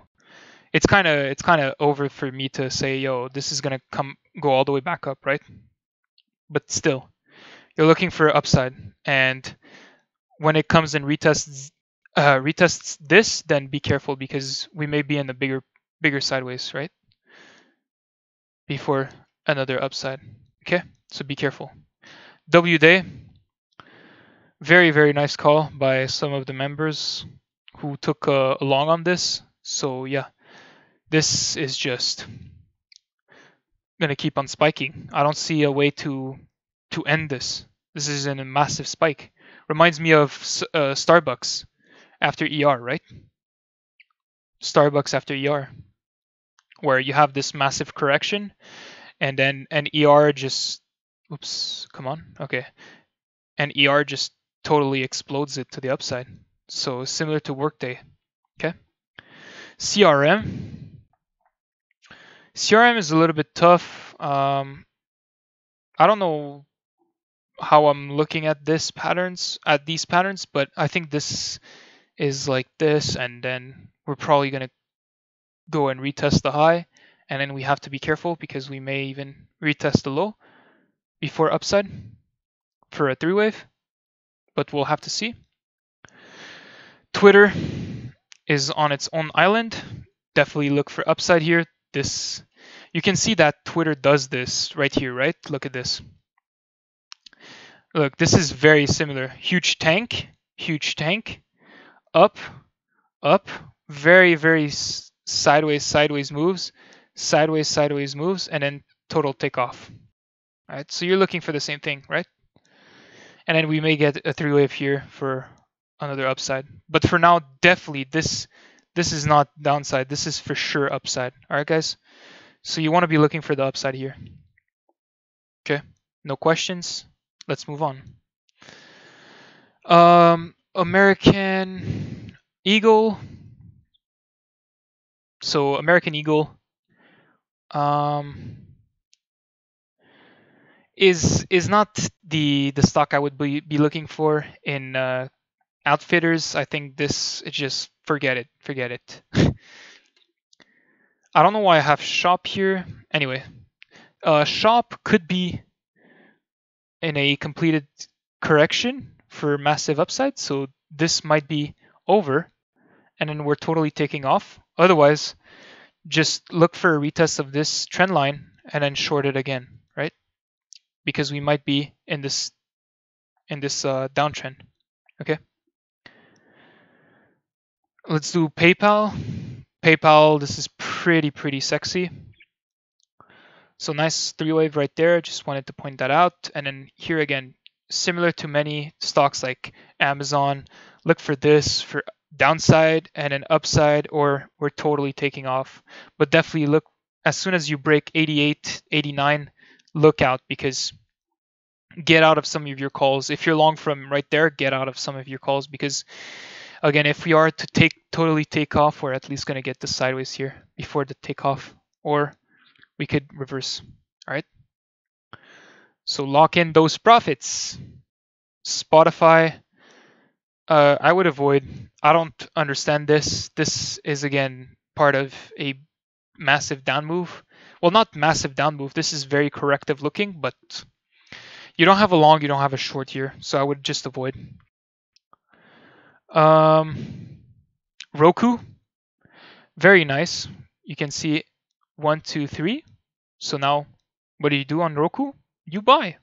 it's kind of over for me to say, yo, this is gonna go all the way back up, right? But still, you're looking for upside, and when it comes and retests this, then be careful because we may be in a bigger sideways, right? Before another upside. Okay, so be careful. W day, very, very nice call by some of the members who took a long on this. So yeah, this is just gonna keep on spiking. I don't see a way to end this. This is in a massive spike. Reminds me of Starbucks after ER, right? Starbucks after ER, where you have this massive correction, and then an ER just, oops, come on, okay, and ER just totally explodes it to the upside. So similar to Workday, okay. CRM is a little bit tough. I don't know how I'm looking at these patterns, but I think this is like this, and then we're probably gonna go and retest the high, and then we have to be careful because we may even retest the low before upside for a 3-wave, but we'll have to see. Twitter is on its own island. Definitely look for upside here. This, you can see that Twitter does this right here, right? Look at this. Look, this is very similar. Huge tank, up, very, very sideways moves, sideways moves, and then total takeoff. All right, so you're looking for the same thing, right? And then we may get a 3-wave here for another upside. But for now, definitely this is not downside. This is for sure upside. All right, guys. So you want to be looking for the upside here. Okay, no questions. Let's move on. American Eagle. So American Eagle is not the stock I would be looking for in outfitters. I think this is just forget it. I don't know why I have shop here. Anyway, shop could be in a completed correction for massive upside, so this might be over and then we're totally taking off. Otherwise, just look for a retest of this trend line and then short it again, right? Because we might be in this downtrend. Okay. Let's do PayPal. PayPal, this is pretty sexy. So nice three wave right there. Just wanted to point that out. And then here again, similar to many stocks like Amazon, look for this for downside and an upside, or we're totally taking off. But definitely look, as soon as you break 88, 89, look out, because get out of some of your calls. If you're long from right there, get out of some of your calls, because again, if we are to totally take off, we're at least going to get the sideways here before the takeoff, or we could reverse. All right. So lock in those profits. Spotify, I would avoid. I don't understand this. This is again part of a massive down move. Well, not massive down move. This is very corrective looking, but you don't have a long, you don't have a short here, so I would just avoid. Roku, very nice. You can see 1, 2, 3. So now, what do you do on Roku? You buy.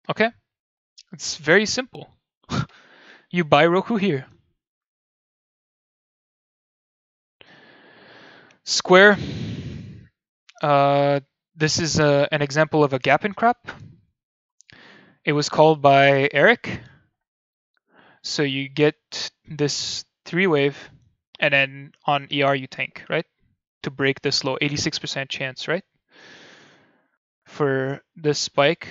Okay, it's very simple. You buy Roku here. Square. This is an example of a gap and crap. It was called by Eric. So you get this three wave, and then on ER you tank, right? To break this low, 86% chance, right? For this spike,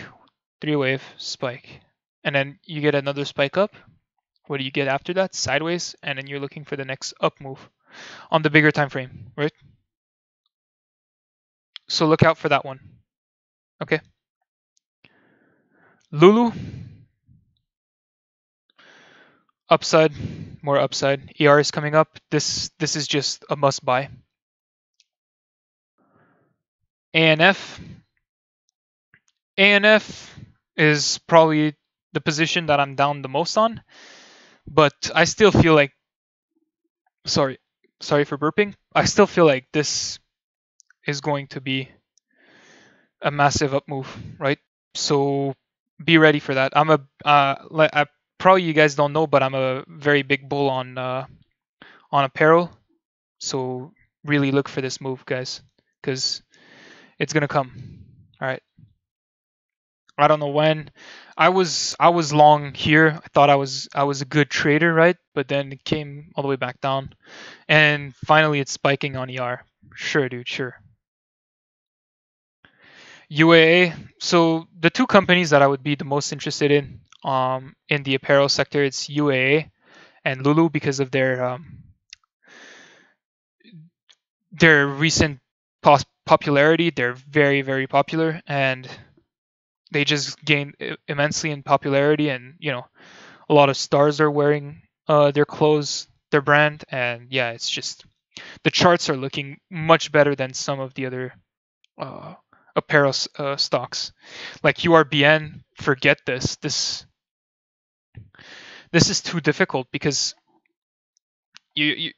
three wave spike. And then you get another spike up. What do you get after that? Sideways, and then you're looking for the next up move on the bigger time frame, right? So look out for that one. Okay. Lulu. Upside, more upside. ER is coming up. This is just a must buy. ANF. ANF is probably the position that I'm down the most on, but I still feel like, sorry for burping. I still feel like this is going to be a massive up move, right? So be ready for that. I'm I probably you guys don't know, but I'm a very big bull on apparel. So really look for this move, guys, because it's gonna come. All right. I don't know when. I was long here. I thought I was a good trader, right? But then it came all the way back down, and finally it's spiking on ER. Sure, dude. Sure. UAA. So the two companies that I would be the most interested in the apparel sector, it's UAA and Lulu, because of their recent popularity. They're very popular, and they just gained immensely in popularity, and a lot of stars are wearing their clothes, their brand, and yeah, it's just the charts are looking much better than some of the other apparel stocks like URBN. Forget this. This is too difficult, because you're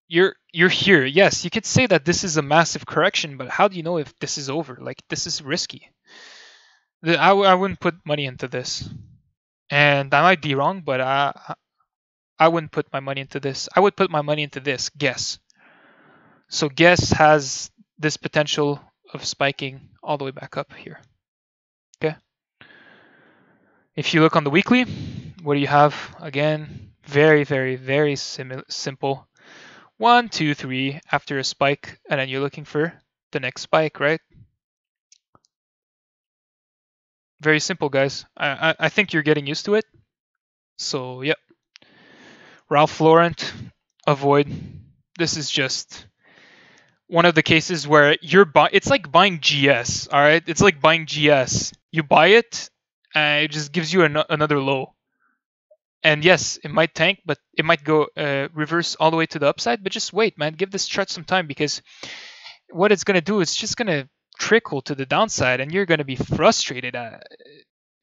here. Yes, you could say that this is a massive correction, but how do you know if this is over? Like, this is risky. I wouldn't put money into this, and I might be wrong, but I wouldn't put my money into this. I would put my money into this, Guess. So Guess has this potential of spiking all the way back up here. Okay. If you look on the weekly, what do you have? Again, very simple. 1, 2, 3 after a spike, and then you're looking for the next spike, right? Very simple, guys. I think you're getting used to it. So, yep. Ralph Lauren, avoid. This is just one of the cases where it's like buying GS, all right? It's like buying GS. You buy it, and it just gives you another low. And yes, it might tank, but it might go reverse all the way to the upside. But just wait, man. Give this chart some time, because what it's going to do is just going to trickle to the downside, and you're going to be frustrated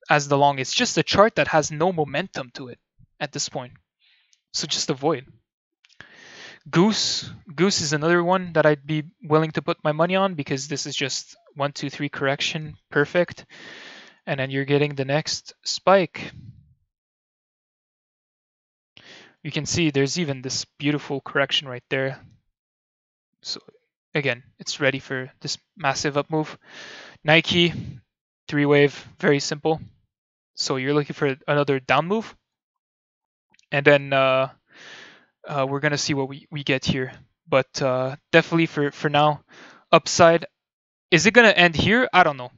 as the long. It's just a chart that has no momentum to it at this point. So just avoid. Goose is another one that I'd be willing to put my money on, because this is just 1, 2, 3 correction, perfect, and then you're getting the next spike. You can see there's even this beautiful correction right there. So again, it's ready for this massive up move. Nike, 3-wave, very simple. So you're looking for another down move, and then we're gonna see what we get here. But definitely for now, upside. Is it gonna end here? I don't know,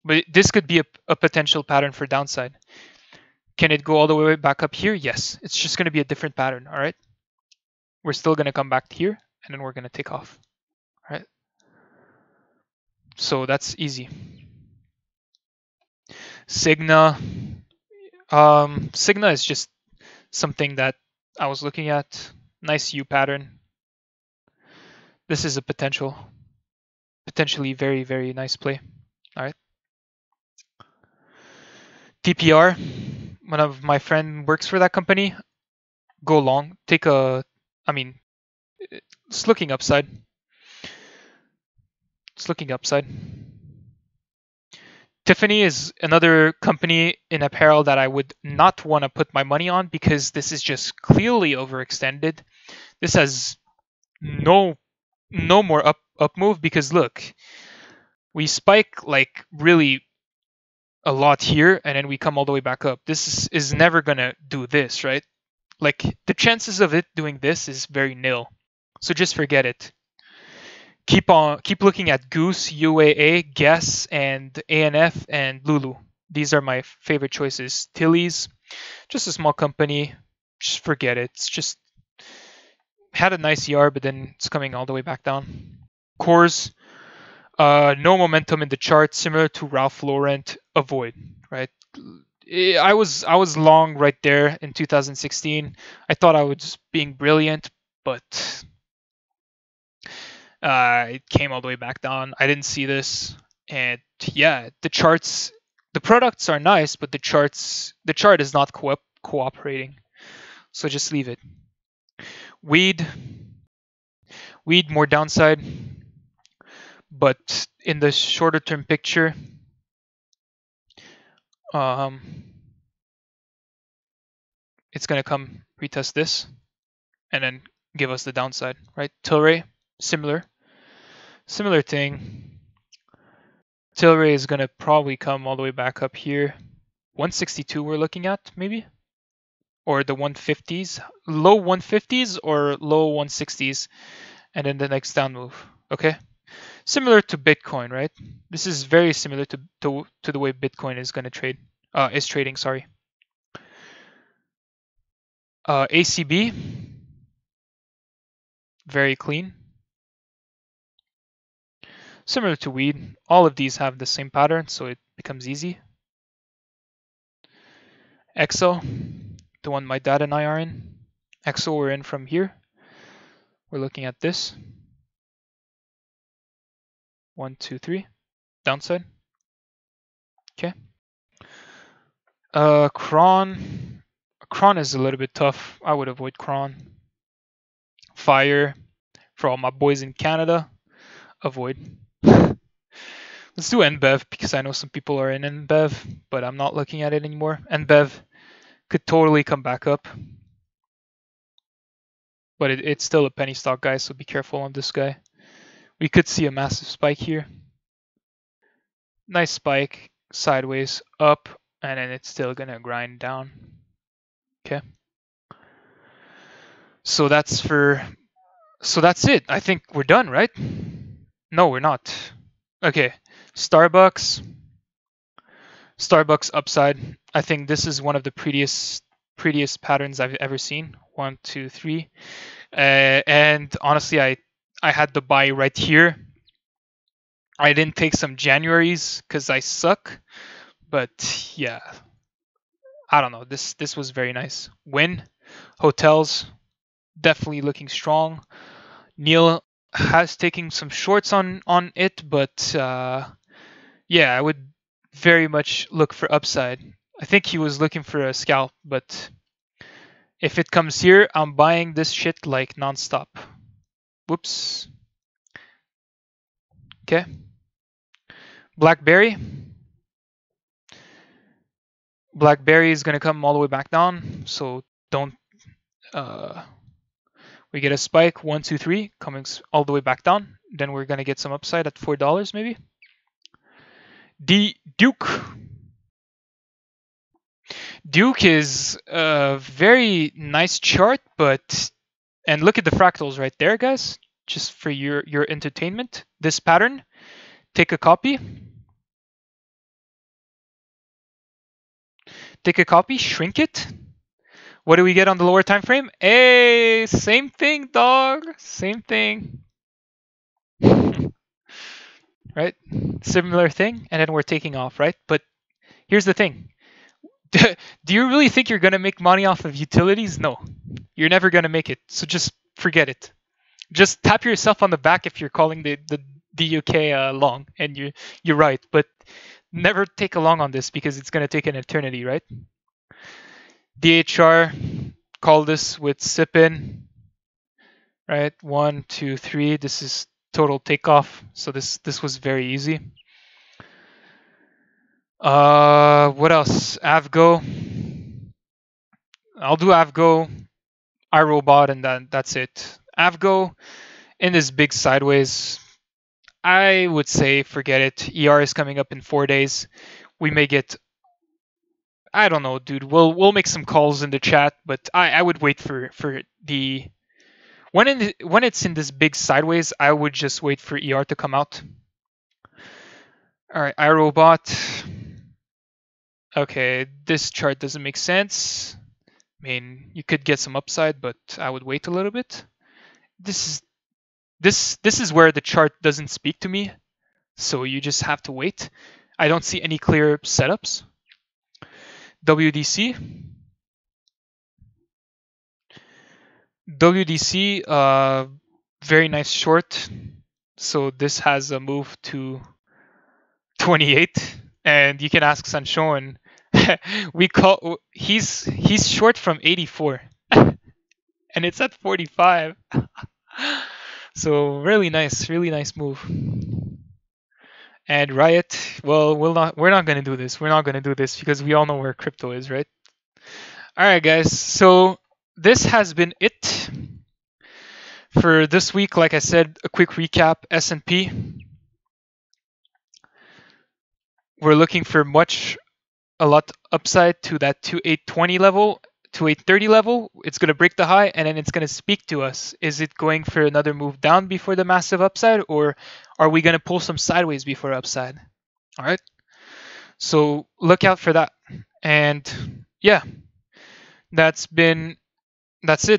but this could be a potential pattern for downside. Can it go all the way back up here? Yes. It's just gonna be a different pattern. All right. We're still gonna come back here, and then we're gonna take off. All right. So that's easy. Signa. Signa is just something that I was looking at. Nice U pattern. This is a potentially very, very nice play. All right. TPR. One of my friend works for that company. Go long. Take a. I mean, it's looking upside. It's looking upside. Tiffany is another company in apparel that I would not want to put my money on, because this is just clearly overextended. This has no more up move, because look, we spike like really a lot here, and then we come all the way back up. This is never gonna do this, right? Like, the chances of it doing this is very nil. So just forget it. Keep looking at Goose, UAA, Guess, and ANF, and Lulu. These are my favorite choices. Tilly's, just a small company. Just forget it. It's just had a nice ER, but then it's coming all the way back down. Coors, no momentum in the chart, similar to Ralph Lauren. Avoid, right? I was long right there in 2016. I thought I was being brilliant, but it came all the way back down. I didn't see this, and yeah, the charts, the products are nice, but the chart is not cooperating. So just leave it. Weed more downside, but in the shorter term picture, it's gonna come retest this, and then give us the downside, right? Tilray, similar thing. Tilray is gonna probably come all the way back up here. 162 we're looking at, maybe, or the 150s, low 150s or low 160s, and then the next down move. Okay, similar to Bitcoin, right? This is very similar to the way Bitcoin is gonna trade, is trading. Sorry. ACB, very clean. Similar to weed, all of these have the same pattern, so it becomes easy. EXO, the one my dad and I are in. EXO, we're in from here. We're looking at this. 1, 2, 3. Downside. Okay. Cron. Cron is a little bit tough. I would avoid Cron. Fire, for all my boys in Canada, avoid. Let's do NBEV, because I know some people are in NBEV, but I'm not looking at it anymore. NBEV could totally come back up, but it's still a penny stock, guys, so be careful on this guy. We could see a massive spike here. Nice spike, sideways up, and then it's still gonna grind down. Okay. So that's for So that's it. I think we're done, right? No, we're not. Okay, Starbucks upside. I think this is one of the prettiest patterns I've ever seen. 1, 2, 3. And honestly, I had the buy right here. I didn't take some Januaries because I suck, but yeah, I don't know. This was very nice. Win. Hotels definitely looking strong. Neil has taken some shorts on it, but yeah, I would very much look for upside. I think he was looking for a scalp, but if it comes here, I'm buying this shit like nonstop. Whoops. Okay. Blackberry. Blackberry is gonna come all the way back down, so don't. We get a spike, 1, 2, 3, coming all the way back down. Then we're gonna get some upside at $4 maybe. Duke. Duke is a very nice chart, but and look at the fractals right there, guys. Just for your entertainment. This pattern, take a copy. Take a copy, shrink it. What do we get on the lower time frame? Hey, same thing, dog. Same thing. Right? Similar thing, and then we're taking off, right? But here's the thing. Do you really think you're going to make money off of utilities? No. You're never going to make it. So just forget it. Just tap yourself on the back if you're calling the DUK long, and you're right. But never take a long on this because it's going to take an eternity, right? DHR, call this with sip in, right? 1, 2, 3. This is total takeoff. So this was very easy. What else? Avgo. I'll do Avgo, iRobot, and that's it. Avgo in this big sideways. I would say forget it. ER is coming up in 4 days. We may get, I don't know, dude. We'll make some calls in the chat, but I would wait for the when it's in this big sideways. I would just wait for ER to come out. All right, iRobot. Okay, this chart doesn't make sense. I mean, you could get some upside, but I would wait a little bit. This is where the chart doesn't speak to me, so you just have to wait. I don't see any clear setups. WDC, very nice short. So this has a move to 28, and you can ask Sancho, and he's short from 84, and it's at 45. So really nice move. And Riot, well, we're not gonna do this. We're not gonna do this because we all know where crypto is, right? All right, guys. So this has been it for this week. Like I said, a quick recap. S&P. We're looking for a lot upside to that 2820 level, 2830 level. It's going to break the high, and then it's going to speak to us. Is it going for another move down before the massive upside, or are we going to pull some sideways before upside? All right. So look out for that. And yeah, that's it.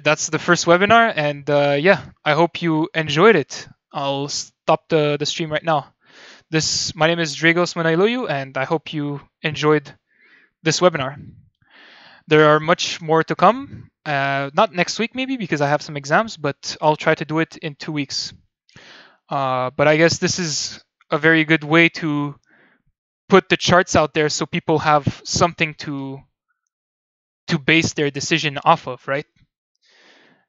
That's the first webinar. And yeah, I hope you enjoyed it. I'll stop the stream right now. My name is Dragos Manailoyu, and I hope you enjoyed this webinar. There are much more to come. Not next week maybe because I have some exams, but I'll try to do it in 2 weeks. But I guess this is a very good way to put the charts out there so people have something to base their decision off of, right?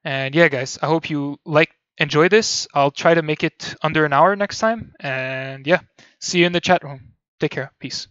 And yeah, guys, I hope you enjoy this. I'll try to make it under an hour next time. And yeah, see you in the chat room. Take care. Peace.